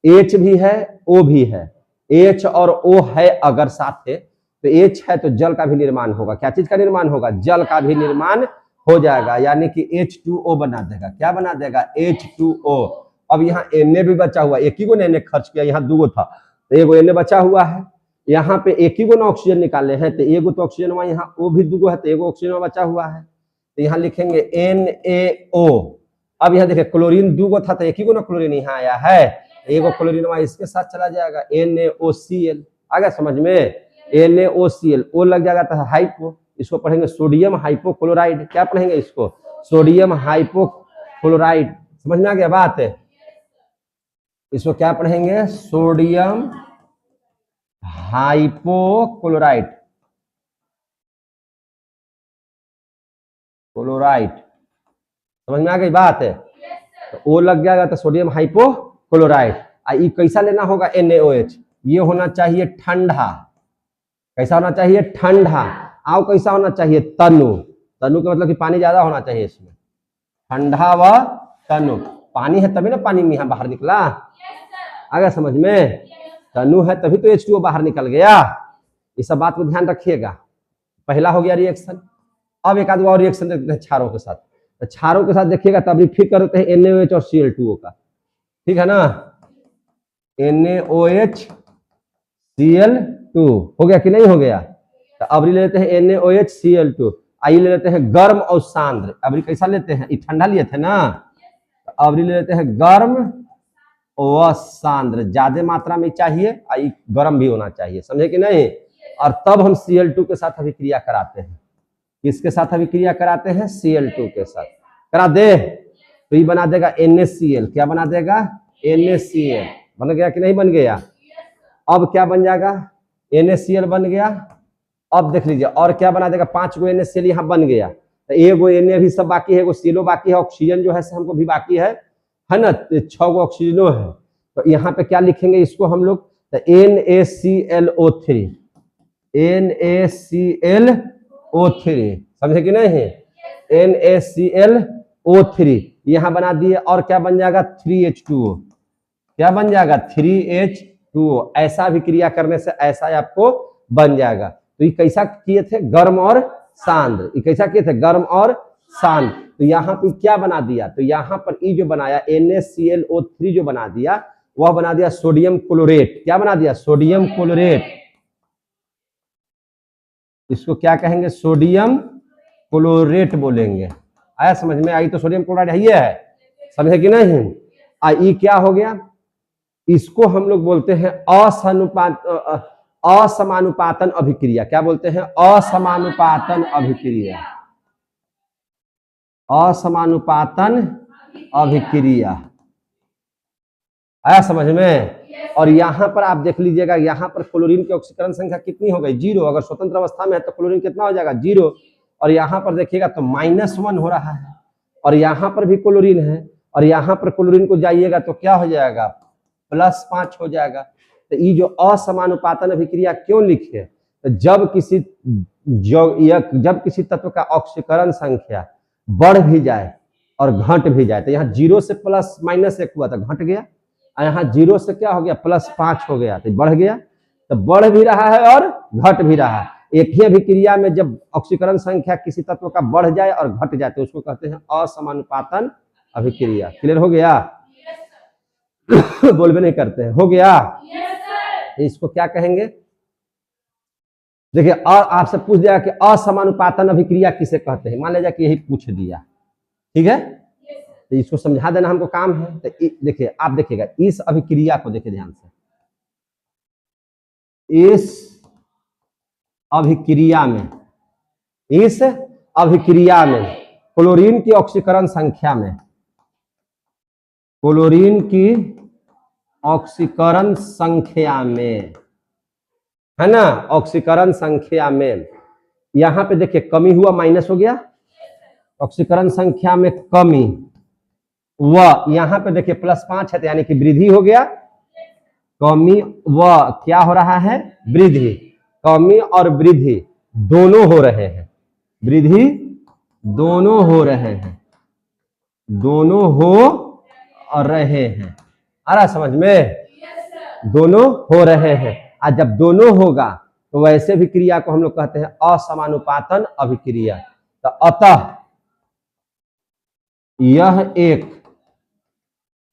H भी है O भी है। H और O है अगर साथ है तो H है तो जल का भी निर्माण होगा। क्या चीज का निर्माण होगा? जल का भी निर्माण हो जाएगा, यानी कि H2O बना देगा। क्या बना देगा? H2O। अब यहाँ Na भी बचा हुआ, एक ही को Na खर्च किया, यहाँ 2 था तो एगो Na बचा हुआ है। यहाँ पे एक ही को ना ऑक्सीजन निकाले हैं तो एगो तो ऑक्सीजन हुआ, यहाँ O भी 2 है तो एगो ऑक्सीजन बचा हुआ है, तो यहाँ लिखेंगे NaO। अब यहाँ देखिए क्लोरीन 2 था तो एक ही को ना क्लोरीन यहाँ आया है, एगो क्लोरीन वहां इसके साथ चला जाएगा, NaOCl। आ गया समझ में? NaOCl, O लग जाएगा तो हाइपो, इसको पढ़ेंगे सोडियम हाइपोक्लोराइड। क्या पढ़ेंगे इसको? Sodium hypochloride. समझ में आ गया बात है? इसको क्या पढ़ेंगे? Sodium hypochloride, chloride. समझ में आ गई बात है? तो O लग जाएगा तो सोडियम हाइपोक्लोराइड। ये कैसा लेना होगा? NaOH। ये होना चाहिए ठंडा। कैसा होना चाहिए? ठंडा। आओ कैसा होना चाहिए? तनु। तनु का मतलब कि पानी ज्यादा होना चाहिए इसमें, ठंडा व तनु। पानी है तभी ना पानी में यहाँ बाहर निकला। आ गया समझ में? तनु है तभी तो H2O बाहर निकल गया। ये सब बात को ध्यान रखिएगा। पहला हो गया रिएक्शन। अब एक आध और रिएक्शन देखते हैं क्षारों के साथ। तो क्षारों के साथ देखिएगा तब फिर करते हैं NaOH और Cl2O का। ठीक है ना? NaOH Cl2 हो गया कि नहीं हो गया? तो अब ले लेते हैं NaOH Cl2। आइए ले लेते हैं गर्म और सांद्र। अब कैसा लेते हैं? ये ठंडा लिए थे ना, तो अब ले लेते हैं गर्म व सांद्र। ज्यादा मात्रा में चाहिए, गर्म भी होना चाहिए, समझे कि नहीं? और तब हम Cl2 के साथ अभिक्रिया कराते हैं। किसके साथ अभिक्रिया कराते हैं? Cl2 के साथ। करा दे तो ये बना देगा NaCl। क्या बना देगा? NaCl। बन गया कि नहीं बन गया? अब क्या बन जाएगा? NaCl बन गया। अब देख लीजिए और क्या बना देगा? 5 गो NaCl यहाँ बन गया। तो एगो Na भी सब बाकी है, एगो CLO बाकी है, ऑक्सीजन जो है हमको भी बाकी है ना? 6 गो ऑक्सीजनो है। तो यहाँ पे क्या लिखेंगे इसको हम लोग? तो NaClO3, NaClO3। समझे कि नहीं? NaClO3 यहाँ बना दिए। और क्या बन जाएगा? 3H2O। क्या बन जाएगा? 3H2O। ऐसा अभिक्रिया करने से ऐसा आपको बन जाएगा। तो ये कैसा किए थे? गर्म और सांद्र। ये कैसा किए थे? गर्म और सांद्र। तो यहाँ पे क्या बना दिया? तो यहाँ पर ये जो बनाया NaClO3 जो बना दिया, वह बना दिया सोडियम क्लोरेट। क्या बना दिया? Sodium chlorate. इसको क्या कहेंगे? सोडियम क्लोरेट बोलेंगे। आया समझ में? आई तो सोडियम क्लोराइड है, समझे कि नहीं? ये क्या हो गया? इसको हम लोग बोलते हैं असमानुपातन अभिक्रिया। क्या बोलते हैं? असमानुपातन अभिक्रिया। असमानुपातन अभिक्रिया। आया समझ में? और यहाँ पर आप देख लीजिएगा, यहाँ पर क्लोरीन की ऑक्सीकरण संख्या कितनी हो गई? 0। अगर स्वतंत्र अवस्था में है तो क्लोरीन कितना हो जाएगा? 0। और यहाँ पर देखिएगा तो -1 हो रहा है। और यहाँ पर भी क्लोरीन है, और यहाँ पर क्लोरीन को जाइएगा तो क्या हो जाएगा? +5 हो जाएगा। तो ये जो असमानुपातन अभिक्रिया क्यों लिखे? तो जब किसी तत्व का ऑक्सीकरण संख्या बढ़ भी जाए और घट भी जाए, तो यहाँ 0 से +-1 हुआ तो घट गया, और यहाँ 0 से क्या हो गया? +5 हो गया तो बढ़ गया। तो बढ़ भी रहा है और घट भी रहा है। एक ही अभिक्रिया में जब ऑक्सीकरण संख्या किसी तत्व का बढ़ जाए और घट जाए तो उसको कहते हैं असमानुपातन अभिक्रिया। क्लियर हो गया? बोल भी नहीं करते हैं। हो गया? इसको क्या कहेंगे? देखिए, और आपसे पूछ दिया कि असमानुपातन अभिक्रिया किसे कहते हैं। मान लीजिए कि यही पूछ दिया, ठीक है? तो इसको समझा देना हमको काम है। तो देखिए, आप देखिएगा इस अभिक्रिया को, देखिए ध्यान से। इस अभिक्रिया में क्लोरीन की ऑक्सीकरण संख्या में, क्लोरीन की ऑक्सीकरण संख्या में, है ना? ऑक्सीकरण संख्या में यहां पे देखिए कमी हुआ, माइनस हो गया। ऑक्सीकरण संख्या में कमी, व यहां पे देखिए +5 है, यानी कि वृद्धि हो गया। कमी व क्या हो रहा है? वृद्धि। कमी और वृद्धि दोनों हो रहे हैं। वृद्धि दोनों हो रहे हैं, दोनों हो रहे हैं। आ रहा समझ में? दोनों हो रहे हैं। और जब दोनों होगा तो वैसे भी क्रिया को हम लोग कहते हैं असमानुपातन अभिक्रिया। तो अतः यह एक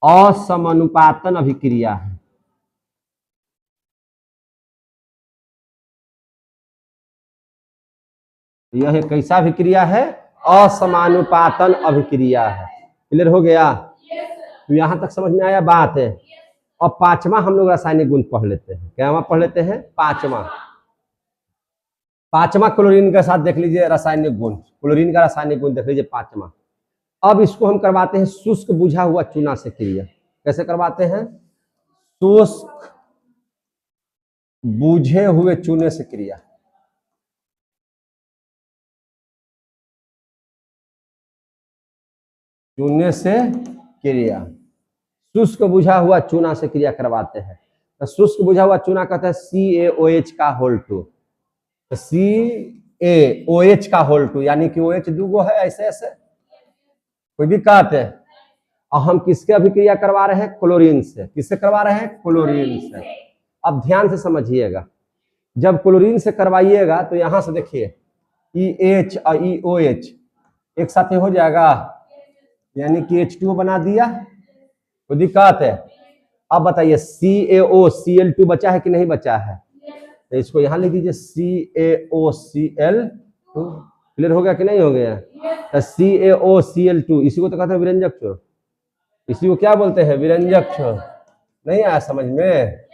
असमानुपातन अभिक्रिया है। यह एक कैसा अभिक्रिया है? असमानुपातन अभिक्रिया है। क्लियर हो गया? तो यहां तक समझ में आया बात है। और पांचवा हम लोग रासायनिक गुण पढ़ लेते हैं। क्या पढ़ लेते हैं? पांचवा क्लोरीन के साथ देख लीजिए रासायनिक गुण। क्लोरीन का रासायनिक गुण देख लीजिए पांचवा। अब इसको हम करवाते हैं शुष्क बुझा हुआ चूना से क्रिया। कैसे करवाते हैं? शुष्क बुझे हुए चूने से क्रिया। चूने से क्रिया, शुष्क बुझा हुआ चूना से क्रिया करवाते हैं। तो शुष्क बुझा हुआ चूना कहते हैं CaOH का होल 2। तो CaOH का होल 2 यानी कि OH दूगो है ऐसे ऐसे, कोई दिक्कत है? और हम किसके अभिक्रिया करवा रहे हैं? क्लोरीन से। किससे करवा रहे हैं? क्लोरीन से। अब ध्यान से समझिएगा, जब क्लोरीन से करवाइएगा तो यहां से देखिए EH और EOH एक साथ हो जाएगा, यानी कि H2O बना दिया, कोई दिक्कत है? अब बताइए CaOCl2 बचा है कि नहीं बचा है? तो इसको यहां लिख दीजिए CaOCl2। क्लियर हो गया कि नहीं हो गया? तो CaOCl2 इसी को तो कहते हैं विरंजक छोर। इसी को क्या बोलते हैं? विरंजक छोर। नहीं आया समझ में?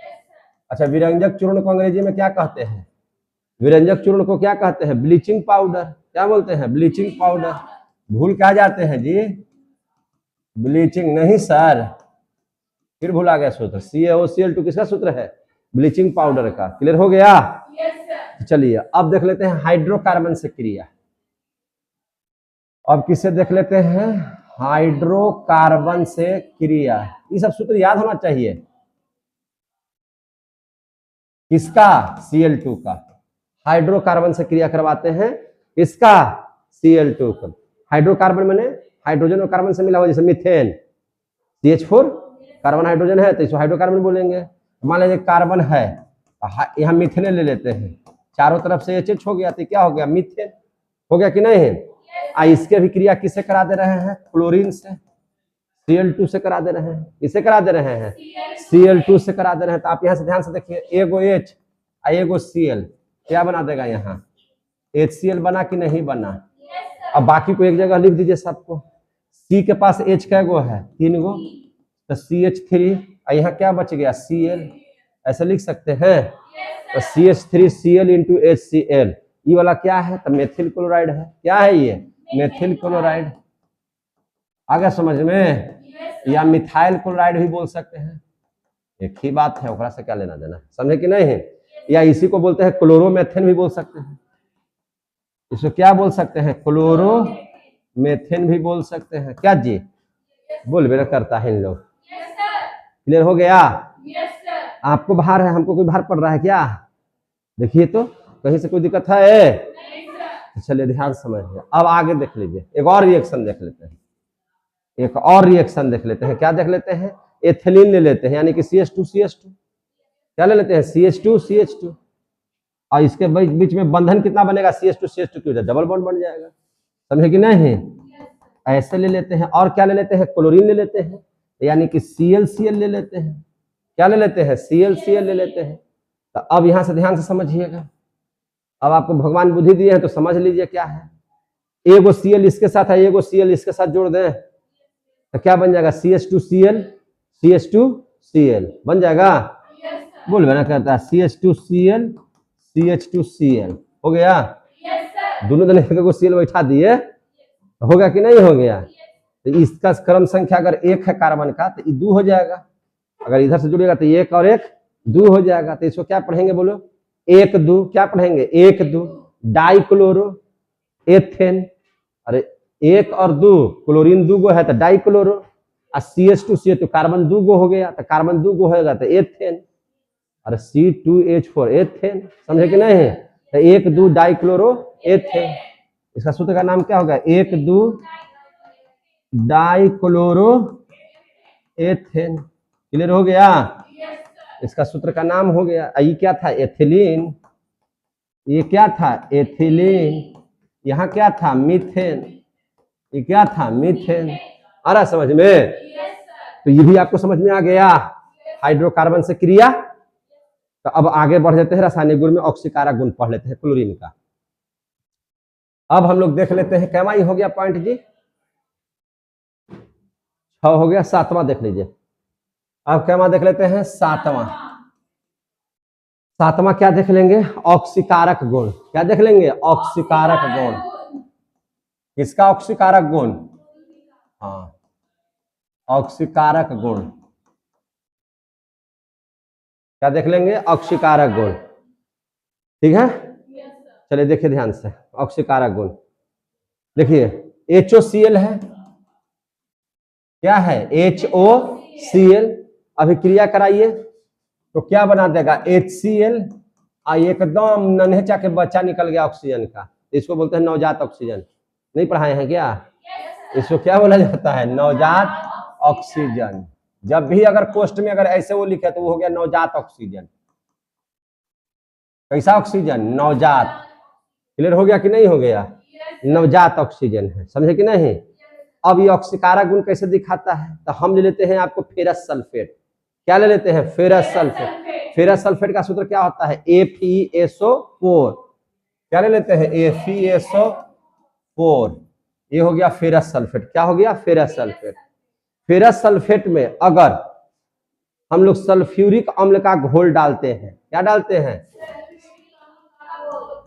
अच्छा, विरंजक चूर्ण को अंग्रेजी में क्या कहते हैं? विरंजक चूर्ण को क्या कहते हैं? Bleaching powder. क्या बोलते हैं? Bleaching powder. भूल क्या जाते हैं जी? ब्लीचिंग नहीं सर, फिर भूल आ गया सूत्र। CaOCl2 किसका सूत्र है? ब्लीचिंग पाउडर का। क्लियर हो गया? चलिए अब देख लेते हैं हाइड्रोकार्बन से क्रिया। अब किससे देख लेते हैं? हाइड्रोकार्बन से क्रिया। ये सब सूत्र याद होना चाहिए। किसका? Cl2 का। हाइड्रोकार्बन से क्रिया करवाते हैं। इसका? Cl2 का। हाइड्रोकार्बन मैंने हाइड्रोजन और कार्बन से मिला हुआ, जैसे मीथेन CH4 कार्बन हाइड्रोजन है तो इसको हाइड्रोकार्बन बोलेंगे। मान लीजिए कार्बन है, यहाँ मीथेन ले लेते हैं, चारों तरफ से HH हो गया तो क्या हो गया? मीथेन हो गया कि नहीं? इसके भी क्रिया किससे करा दे रहे हैं? क्लोरीन से। Cl2 से करा दे रहे हैं। किससे करा दे रहे हैं? Cl2 से करा दे रहे हैं। तो आप यहाँ से ध्यान से देखिए, एगो H एगो Cl क्या बना देगा? यहाँ HCl बना कि नहीं बना? अब बाकी को एक जगह लिख दीजिए सबको। C के पास H कैगो है? 3 गो, तो CH3, यहाँ क्या बच गया? Cl। ऐसे लिख सकते हैं। तो CH3Cl इंटू HCl, ये वाला क्या है? तो मेथिल क्लोराइड है। क्या है ये? Methyl chloride. आ गया समझ में? या मिथाइल क्लोराइड भी बोल सकते हैं, एक ही बात है, ओकरा से क्या लेना देना, समझे कि नहीं? या इसी को बोलते हैं क्लोरोमेथेन भी बोल सकते हैं। इसको क्या बोल सकते हैं? क्लोरोमेथेन भी बोल सकते हैं। क्या जी? बोल बेरा करता है इन लोग। क्लियर हो गया? आपको भार है, हमको कोई भार पड़ रहा है क्या? देखिए तो कहीं से कोई दिक्कत है? चलिए ध्यान समझिए। अब आगे देख लीजिए, एक और रिएक्शन देख लेते हैं। एक और रिएक्शन देख लेते हैं। क्या देख लेते हैं? एथिलीन ले लेते हैं, यानी कि CH2CH2। क्या ले लेते हैं? CH2CH2। और इसके बीच में बंधन कितना बनेगा? CH2CH2 की वजह डबल बॉन्ड बन जाएगा। समझे कि नहीं? ऐसे ले लेते हैं। और क्या ले लेते हैं? क्लोरीन ले लेते हैं, यानी कि ClCl ले लेते हैं। क्या ले लेते हैं? ClCl ले लेते हैं। तो अब यहां से ध्यान से समझिएगा। अब आपको भगवान बुद्धि दिए हैं तो समझ लीजिए क्या है। एगो Cl इसके साथ है, एगो Cl इसके साथ जोड़ दें तो क्या बन जाएगा? CH2Cl CH2Cl बन जाएगा। बोल ना करता है CH2Cl CH2Cl हो गया। दोनों जने को Cl बैठा दिए, होगा कि नहीं हो गया? तो इसका क्रम संख्या अगर 1 है कार्बन का तो 2 हो जाएगा। अगर इधर से जुड़ेगा तो 1 और 1 2 हो जाएगा। तो इसको क्या पढ़ेंगे? बोलो 1 2। क्या पढ़ेंगे? 1 2 डाइक्लोरो एथेन। अरे 1 और 2 क्लोरीन 2 गो है तो डाइक्लोरो, और CH2CH2 कार्बन 2 गो हो गया, तो कार्बन 2 गो होगा तो एथेन। अरे C2H4 एथेन। समझे कि नहीं? तो 1 2 डाइक्लोरो एथेन। इसका सूत्र का नाम क्या होगा? 1 2 डाइक्लोरो एथेन। क्लियर हो गया? इसका सूत्र का नाम हो गया। ये क्या था? एथिलीन। ये क्या था? एथिलीन। यहाँ क्या था? मीथेन। ये क्या था? मीथेन। आ रहा समझ में? तो ये भी आपको समझ में आ गया हाइड्रोकार्बन से क्रिया। तो अब आगे बढ़ जाते हैं रासायनिक गुण में, ऑक्सीकारक गुण पढ़ लेते हैं क्लोरीन का। अब हम लोग देख लेते हैं कैमा हो गया पॉइंट जी, 6 हो गया, 7वां देख लीजिए। अब कैमा देख लेते हैं 7वां। 7वां क्या देख लेंगे? ऑक्सीकारक गुण। क्या देख लेंगे? ऑक्सीकारक गुण। किसका ऑक्सीकारक गुण? हाँ, ऑक्सीकारक गुण। क्या देख लेंगे? ऑक्सीकारक गुण। ठीक है, चलिए देखिए ध्यान से ऑक्सीकारक गुण। देखिए HOCl है, क्या है? HOCl। अभी क्रिया कराइए तो क्या बना देगा? HCl। एकदम नन्हे के बच्चा निकल गया ऑक्सीजन का, इसको बोलते हैं नवजात ऑक्सीजन। नहीं पढ़ाए हैं क्या? इसको क्या बोला जाता है? नवजात ऑक्सीजन। जब भी अगर पोस्ट में अगर ऐसे वो लिखे तो वो हो गया नवजात ऑक्सीजन। कैसा ऑक्सीजन? नवजात। क्लियर हो गया कि नहीं हो गया? नवजात ऑक्सीजन है, समझे कि नहीं? अब ये ऑक्सीकारक गुण कैसे दिखाता है? तो हम ले लेते हैं आपको फेरस सल्फेट। क्या ले लेते हैं? Ferrous sulphate. फेरस सल्फेट का सूत्र क्या होता है? FeSO4। क्या ले लेते हैं? FeSO4। ये हो गया फेरस सल्फेट। क्या हो गया? Ferrous sulphate. फेरस सल्फेट में अगर हम लोग सल्फ्यूरिक अम्ल का घोल डालते हैं, क्या डालते हैं?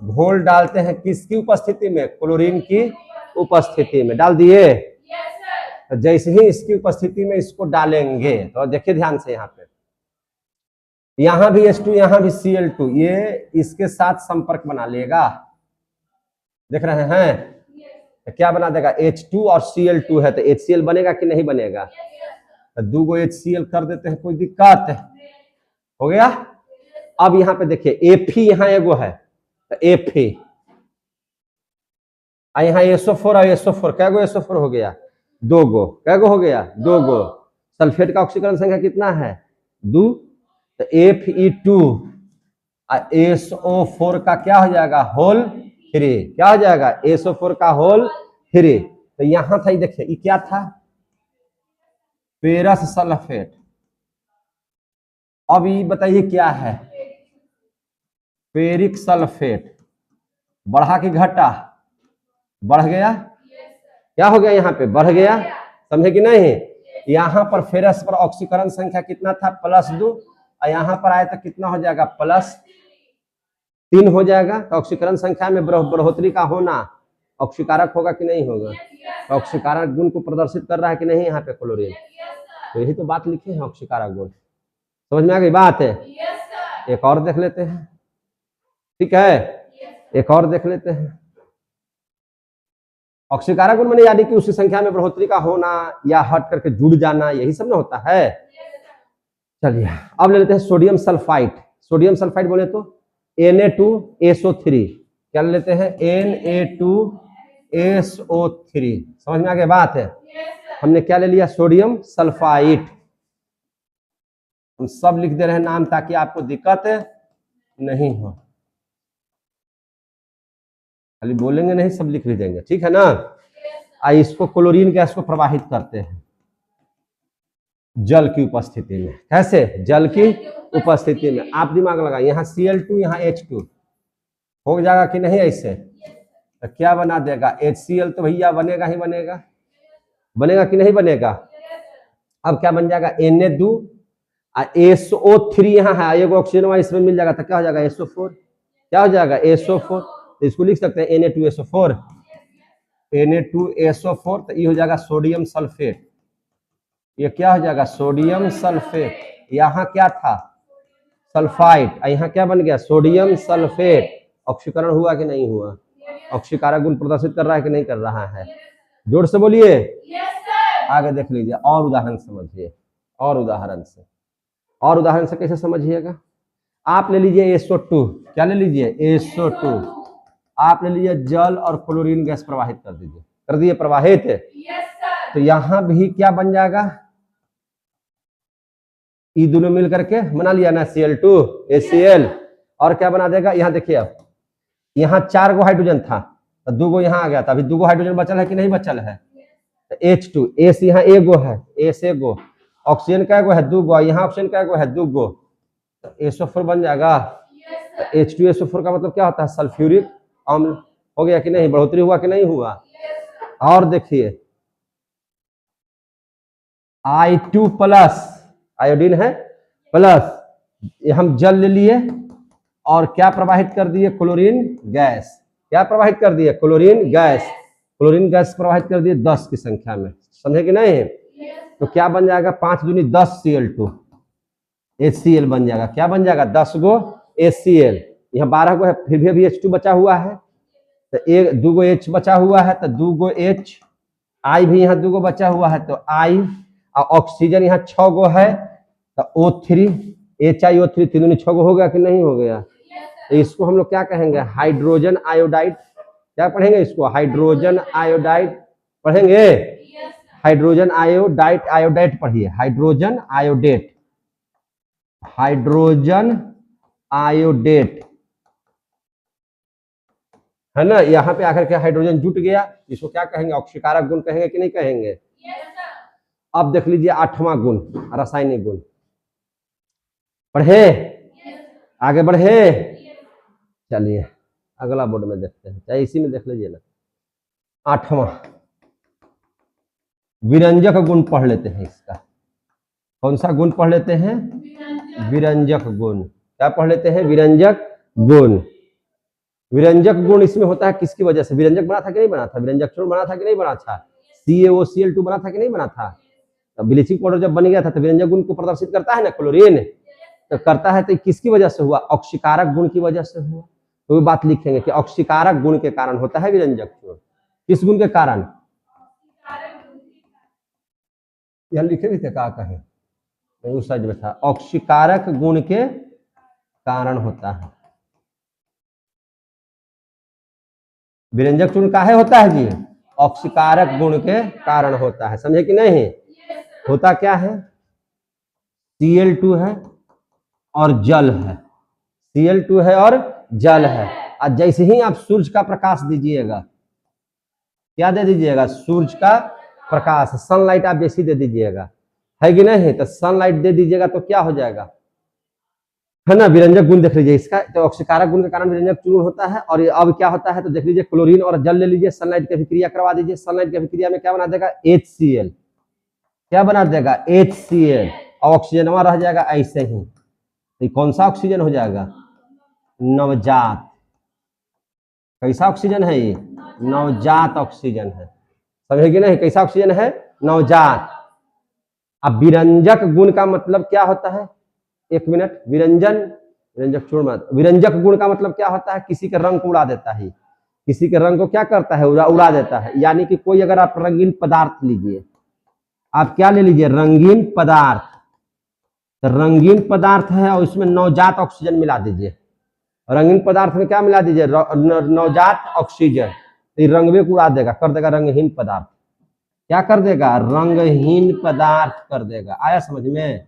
घोल डालते हैं किसकी उपस्थिति में? क्लोरीन की उपस्थिति में। डाल दिए? तो जैसे ही इसकी उपस्थिति में इसको डालेंगे तो देखिए ध्यान से, यहाँ पे यहां भी H2, यहां भी Cl2, ये इसके साथ संपर्क बना लेगा। देख रहे हैं? तो क्या बना देगा? H2 और Cl2 है तो HCl बनेगा कि नहीं बनेगा? तो 2 HCl कर देते हैं, कोई दिक्कत हो गया? अब यहाँ पे देखिए Fe यहाँ एगो है तो Fe, यहाँ SO4 और SO4, क्या गो SO4 हो गया? 2 गो। क्या गो हो गया? 2 गो। सल्फेट का ऑक्सीकरण संख्या कितना है? 2। तो Fe2 SO4 का क्या हो जाएगा? होल 3। क्या हो जाएगा? SO4 का होल 3। तो यहां था, देखिए ये क्या था? Ferrous sulphate. अब ये बताइए क्या है? Ferric sulphate. बढ़ा कि घटा? बढ़ गया। क्या हो गया? यहाँ पे बढ़ गया, समझे कि नहीं? यहाँ पर फेरस पर ऑक्सीकरण संख्या कितना था? +2। और यहाँ पर आया तो कितना हो जाएगा? +3 हो जाएगा। तो ऑक्सीकरण संख्या में बढ़ोतरी का होना ऑक्सीकारक होगा कि नहीं होगा? तो ऑक्सीकारक गुण को प्रदर्शित कर रहा है कि नहीं यहाँ पे क्लोरीन? तो यही तो बात लिखे हैं ऑक्सीकारक गुण। समझ में आ गई बात है? एक और देख लेते हैं, ठीक है? एक और देख लेते हैं। ऑक्सीकारक गुण माने यानी कि उसी संख्या में बढ़ोतरी का होना या हट करके जुड़ जाना, यही सब ना होता है। चलिए अब ले लेते हैं सोडियम सल्फाइड। सोडियम सल्फाइड बोले तो Na2SO3। क्या ले लेते हैं? Na2SO3। समझ में आ गया बात है? हमने क्या ले लिया? Sodium sulphide. हम सब लिख दे रहे हैं नाम ताकि आपको दिक्कत नहीं हो। खाली बोलेंगे नहीं, सब लिख भी देंगे, ठीक है ना? इसको क्लोरीन गैस को प्रवाहित करते हैं जल की उपस्थिति में। कैसे? जल की उपस्थिति में। आप दिमाग लगाइए, यहाँ Cl2, यहाँ H2 हो जाएगा कि नहीं? ऐसे तो क्या बना देगा? HCl तो भैया बनेगा ही बनेगा। बनेगा कि नहीं बनेगा? अब क्या बन जाएगा? Na2 SO3 यहाँ है, एगो ऑक्सीजन वहां इसमें मिल जाएगा तो क्या हो जाएगा? SO4। क्या हो जाएगा? SO4। तो इसको लिख सकते हैं Na2SO4। Na2SO4 तो ये हो जाएगा सोडियम सल्फेट। ये क्या हो जाएगा? Sodium sulphate. यहाँ क्या था? सल्फाइड। यहाँ क्या बन गया? Sodium sulphate. ऑक्सीकरण हुआ कि नहीं हुआ? ऑक्सीकारक गुण प्रदर्शित कर रहा है कि नहीं कर रहा है? जोर से बोलिए। आगे देख लीजिए और उदाहरण समझिए। और उदाहरण से, और उदाहरण से कैसे समझिएगा? आप ले लीजिए SO2। क्या ले लीजिए? SO2। आप ले लीजिए जल और क्लोरीन गैस प्रवाहित कर दीजिए। कर दिए प्रवाहित? तो यहां भी क्या बन जाएगा? ये दोनों मिल करके बना लिया ना Cl2 HCl। और क्या बना देगा? यहाँ देखिए, अब यहाँ 4 गो हाइड्रोजन था तो 2 गो यहाँ आ गया था। अभी 2 गो हाइड्रोजन बचल है कि नहीं बचल है? H2, एस यहाँ एगो है, एस एगो, ऑक्सीजन का एगो है दूगो, यहाँ ऑक्सीजन का एगो है दूगो, तो SO4 बन जाएगा। तो H2SO4 का मतलब क्या होता है? सल्फ्यूरिक अम्ल। हो गया कि नहीं? बढ़ोतरी हुआ कि नहीं हुआ? और देखिए I2 प्लस, आयोडीन है प्लस, ये हम जल ले लिए और क्या प्रवाहित कर दिए? Chlorine gas. क्या प्रवाहित कर दिए? Chlorine gas. क्लोरीन गैस प्रवाहित कर दिए 10 की संख्या में, समझे कि नहीं? तो क्या बन जाएगा? 5 दूनी 10 Cl2 HCl बन जाएगा। क्या बन जाएगा? 10 गो HCl। यहाँ 12 गो है, फिर भी अभी H2 बचा हुआ है, तो एक 2 गो H बचा हुआ है, तो 2 गो H, I भी यहाँ 2 गो बचा हुआ है, तो I, और ऑक्सीजन यहाँ 6 गो है, तो O3 HiO3 3 दूनी 6 गो हो गया कि नहीं हो गया? तो इसको हम लोग क्या कहेंगे? Hydrogen iodide. क्या पढ़ेंगे इसको? हाइड्रोजन आयोडाइड पढ़ेंगे। हाइड्रोजन आयोडाइड, आयोडाइड पढ़िए, हाइड्रोजन आयोडेट, हाइड्रोजन आयोडेट, है ना? यहाँ पे आकर के हाइड्रोजन जुट गया, इसको क्या कहेंगे? ऑक्सीकारक गुण कहेंगे कि नहीं कहेंगे? अब देख लीजिए 8वां गुण, रासायनिक गुण। पढ़े? आगे बढ़े? चलिए अगला बोर्ड में देखते हैं, चाहे इसी में देख लीजिए ना। 8वां विरंजक गुण पढ़ लेते हैं इसका। कौन सा गुण पढ़ लेते हैं? विरंजक गुण। क्या पढ़ लेते हैं? विरंजक गुण। विरंजक गुण इसमें होता है किसकी वजह से? विरंजक बना था कि नहीं बना था? विरंजक चूर्ण बना था कि नहीं बना था? CaOCl2 बना था कि नहीं बना था? तो ब्लीचिंग पाउडर जब बन गया था तो विरंजक गुण को प्रदर्शित करता है ना, क्लोरीन, तो करता है, तो किसकी वजह से हुआ? ऑक्सीकारक गुण की वजह से हुआ। तो वो बात लिखेंगे कि ऑक्सीकारक गुण के कारण होता है विरंजक चूर्ण। किस गुण के कारण? यहाँ लिखे भी थे, क्या कहे? उस साइड में था, ऑक्सीकारक गुण के कारण होता है। विरंजक चूर्ण काहे होता है जी? ऑक्सीकारक गुण के कारण होता है, समझे कि नहीं? होता क्या है? Cl2 है और जल है, Cl2 है और जल है। और जैसे ही आप सूर्य का प्रकाश दीजिएगा, क्या दे दीजिएगा? सूर्य का प्रकाश, सनलाइट आप जैसी दे दीजिएगा, है कि नहीं? तो सनलाइट दे दीजिएगा तो क्या हो जाएगा, है ना? विरंजक गुण देख लीजिए इसका, तो ऑक्सीकारक गुण के कारण विरंजक चूर्ण होता है। और अब क्या होता है तो देख लीजिए, क्लोरीन और जल ले लीजिए, सनलाइट की अभिक्रिया करवा दीजिए, सनलाइट की अभिक्रिया में क्या बना देगा? HCl। क्या बना देगा? HCl। और ऑक्सीजन वहां रह जाएगा ऐसे ही। तो कौन सा ऑक्सीजन हो जाएगा? नवजात। कैसा ऑक्सीजन है ये? नवजात ऑक्सीजन है, समझे कि नहीं? कैसा ऑक्सीजन है? नवजात। अब विरंजक गुण का मतलब क्या होता है? एक मिनट, विरंजक चूर्ण, विरंजक गुण का मतलब क्या होता है? किसी के रंग को उड़ा देता है, किसी के रंग को क्या करता है? उड़ा देता है। यानी कि कोई अगर आप रंगीन पदार्थ लीजिए, आप क्या ले लीजिए? रंगीन पदार्थ, तो रंगीन पदार्थ है और इसमें नवजात ऑक्सीजन मिला दीजिए। रंगीन पदार्थ में क्या मिला दीजिए? नवजात ऑक्सीजन। तो रंगवे को उड़ा देगा, कर देगा रंगहीन पदार्थ। क्या कर देगा? रंगहीन पदार्थ कर देगा। आया समझ में?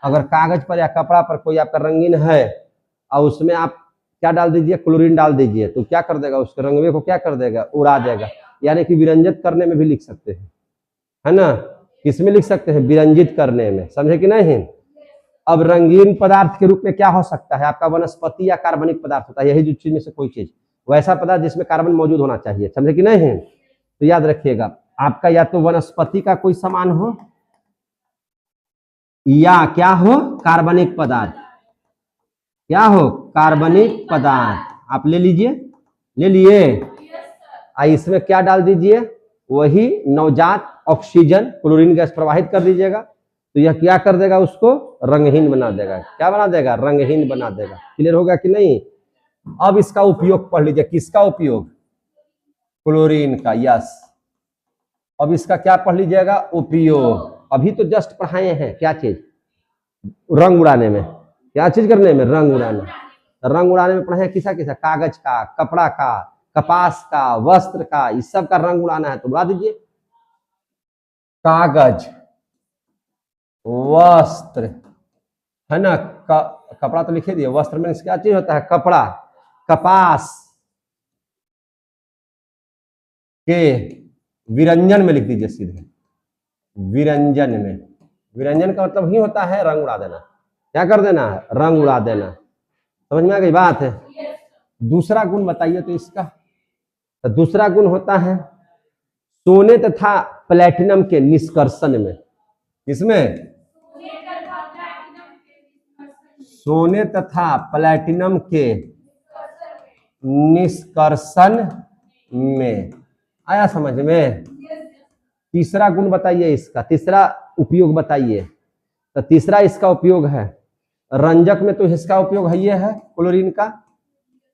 अगर कागज पर या कपड़ा पर कोई आपका रंगीन है और उसमें आप क्या डाल दीजिए? क्लोरीन डाल दीजिए, तो क्या कर देगा? उसके रंगवे को क्या कर देगा? उड़ा देगा। यानी कि विरंजित करने में भी लिख सकते हैं, है ना? किसमें लिख सकते हैं? विरंजित करने में, समझे कि नहीं? अब रंगीन पदार्थ के रूप में क्या हो सकता है? आपका वनस्पति या कार्बनिक पदार्थ होता है, यही जो चीज में से कोई चीज, वैसा पदार्थ जिसमें कार्बन मौजूद होना चाहिए, समझे कि नहीं? तो याद रखिएगा, आपका या तो वनस्पति का कोई सामान हो या क्या हो? कार्बनिक पदार्थ। क्या हो? कार्बनिक पदार्थ। आप ले लीजिए, ले लिए, इसमें क्या डाल दीजिए? वही नवजात ऑक्सीजन, क्लोरीन गैस प्रवाहित कर दीजिएगा, तो यह क्या कर देगा? उसको रंगहीन बना देगा। क्या बना देगा? रंगहीन बना देगा। क्लियर होगा कि नहीं? अब इसका उपयोग पढ़ लीजिए। किसका उपयोग? क्लोरीन का, यस। अब इसका क्या पढ़ लीजिएगा? उपयोग। अभी तो जस्ट पढ़ाए हैं, क्या चीज? रंग उड़ाने में। क्या चीज करने में? रंग उड़ाना। रंग उड़ाने में पढ़े किसा किसा? कागज का, कपड़ा का, कपास का, वस्त्र का, इस सब का रंग उड़ाना है तो उड़ा दीजिए। कागज, वस्त्र, है ना? कपड़ा तो लिखे दिए, वस्त्र में क्या चीज होता है? कपड़ा, कपास के विरंजन में लिख दीजिए सीधे, विरंजन में। विरंजन का मतलब ही होता है रंग उड़ा देना। क्या कर देना? रंग उड़ा देना। समझ में आ गई बात है? दूसरा गुण बताइए तो इसका। तो दूसरा गुण होता है सोने तथा प्लेटिनम के निष्कर्षण में। किसमें? सोने तथा प्लेटिनम के निष्कर्षण में। आया समझ में? तीसरा गुण बताइए इसका, तीसरा उपयोग बताइए। तो तीसरा इसका उपयोग है रंजक में, तो इसका उपयोग है ये है क्लोरीन का।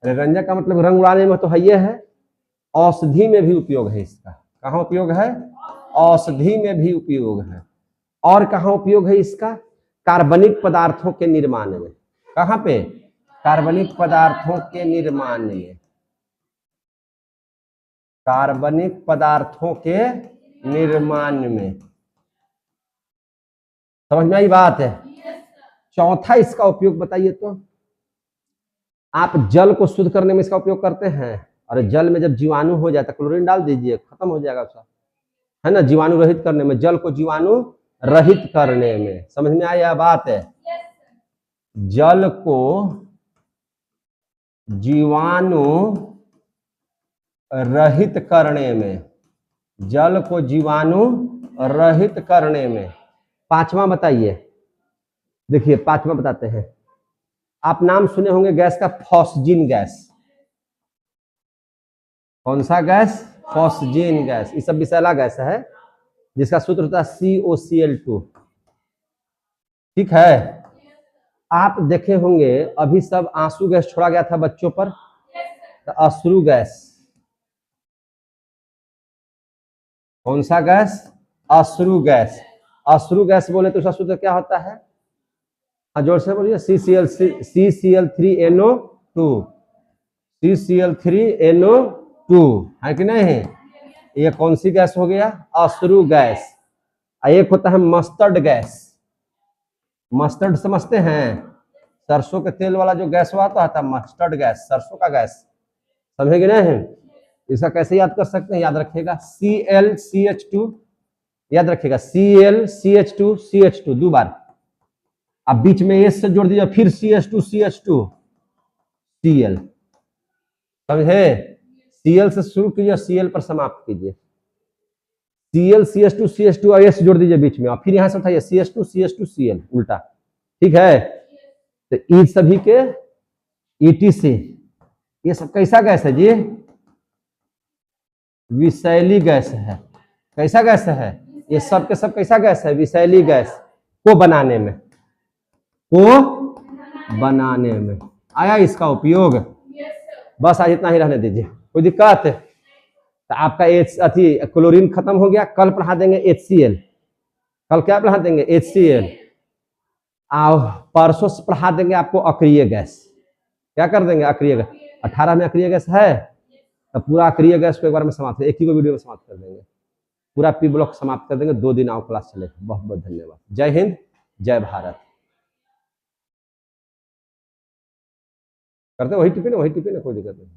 रंजक का मतलब रंग उड़ाने में तो है ये है। औषधि में भी उपयोग है इसका। कहाँ उपयोग है? औषधि में भी उपयोग है। और कहाँ उपयोग है इसका? कार्बनिक पदार्थों के निर्माण में। कहाँ पे? कार्बनिक पदार्थों के निर्माण में। कार्बनिक पदार्थों के निर्माण में। समझ में आई बात है? चौथा इसका उपयोग बताइए तो। आप जल को शुद्ध करने में इसका उपयोग करते हैं, और जल में जब जीवाणु हो जाता है क्लोरीन डाल दीजिए, खत्म हो जाएगा उसका, है ना, जीवाणु रहित करने में, जल को जीवाणु रहित करने में। समझ में आया बात है? जल को जीवाणु रहित करने में, जल को जीवाणु रहित करने में। पांचवा बताइए। देखिए पांचवा बताते हैं। आप नाम सुने होंगे गैस का, फॉस्जीन गैस। कौन सा गैस? Phosgene gas. ये सब विषैला गैस है जिसका सूत्र होता है COCl2। ठीक है? आप देखे होंगे अभी सब आंसू गैस छोड़ा गया था बच्चों पर, तो अश्रु गैस। कौन सा गैस? अश्रु गैस। अश्रु गैस बोले तो उसका सूत्र क्या होता है? जोर से बोलिए। CCl3NO2। CCl3NO2 है कि नहीं? ये कौन सी गैस हो गया? अश्रु गैस। एक होता है मस्टर्ड गैस। मस्टर्ड समझते हैं? सरसों के तेल वाला जो गैस हुआ था मस्टर्ड गैस, सरसों का गैस। समझेंगे नहीं? इसका कैसे याद कर सकते हैं? याद रखिएगा ClCH2, याद रखिएगा ClCH2 दो बार। अब बीच में S से जोड़ दीजिए, फिर CH2 Cl। समझे? Cl से शुरू कीजिए, Cl पर समाप्त कीजिए। ClCH2 और S जोड़ दीजिए बीच में, और फिर यहां से उठाइए CH2 Cl, उल्टा। ठीक है? तो ये सभी के ETC, ये सब कैसा गैस है जी? विषैली गैस है। कैसा गैस है? ये सब के सब कैसा गैस है? विषैली गैस को बनाने में, को बनाने में आया इसका उपयोग। बस आज इतना ही रहने दीजिए, कोई दिक्कत? तो आपका अथी क्लोरीन खत्म हो गया। कल पढ़ा देंगे HCl। कल क्या पढ़ा देंगे? HCl। परसों से पढ़ा देंगे आपको अक्रिय गैस। क्या कर देंगे? अक्रिय गैस। 18 में अक्रिय गैस है, तो पूरा अक्रिय गैस को एक बार में समाप्त, एक ही को वीडियो में समाप्त कर देंगे। पूरा P ब्लॉक समाप्त कर देंगे। 2 दिन आओ क्लास चलेगा। बहुत बहुत धन्यवाद। जय हिंद, जय भारत। करते वही टिफिन, कोई दिक्कत नहीं।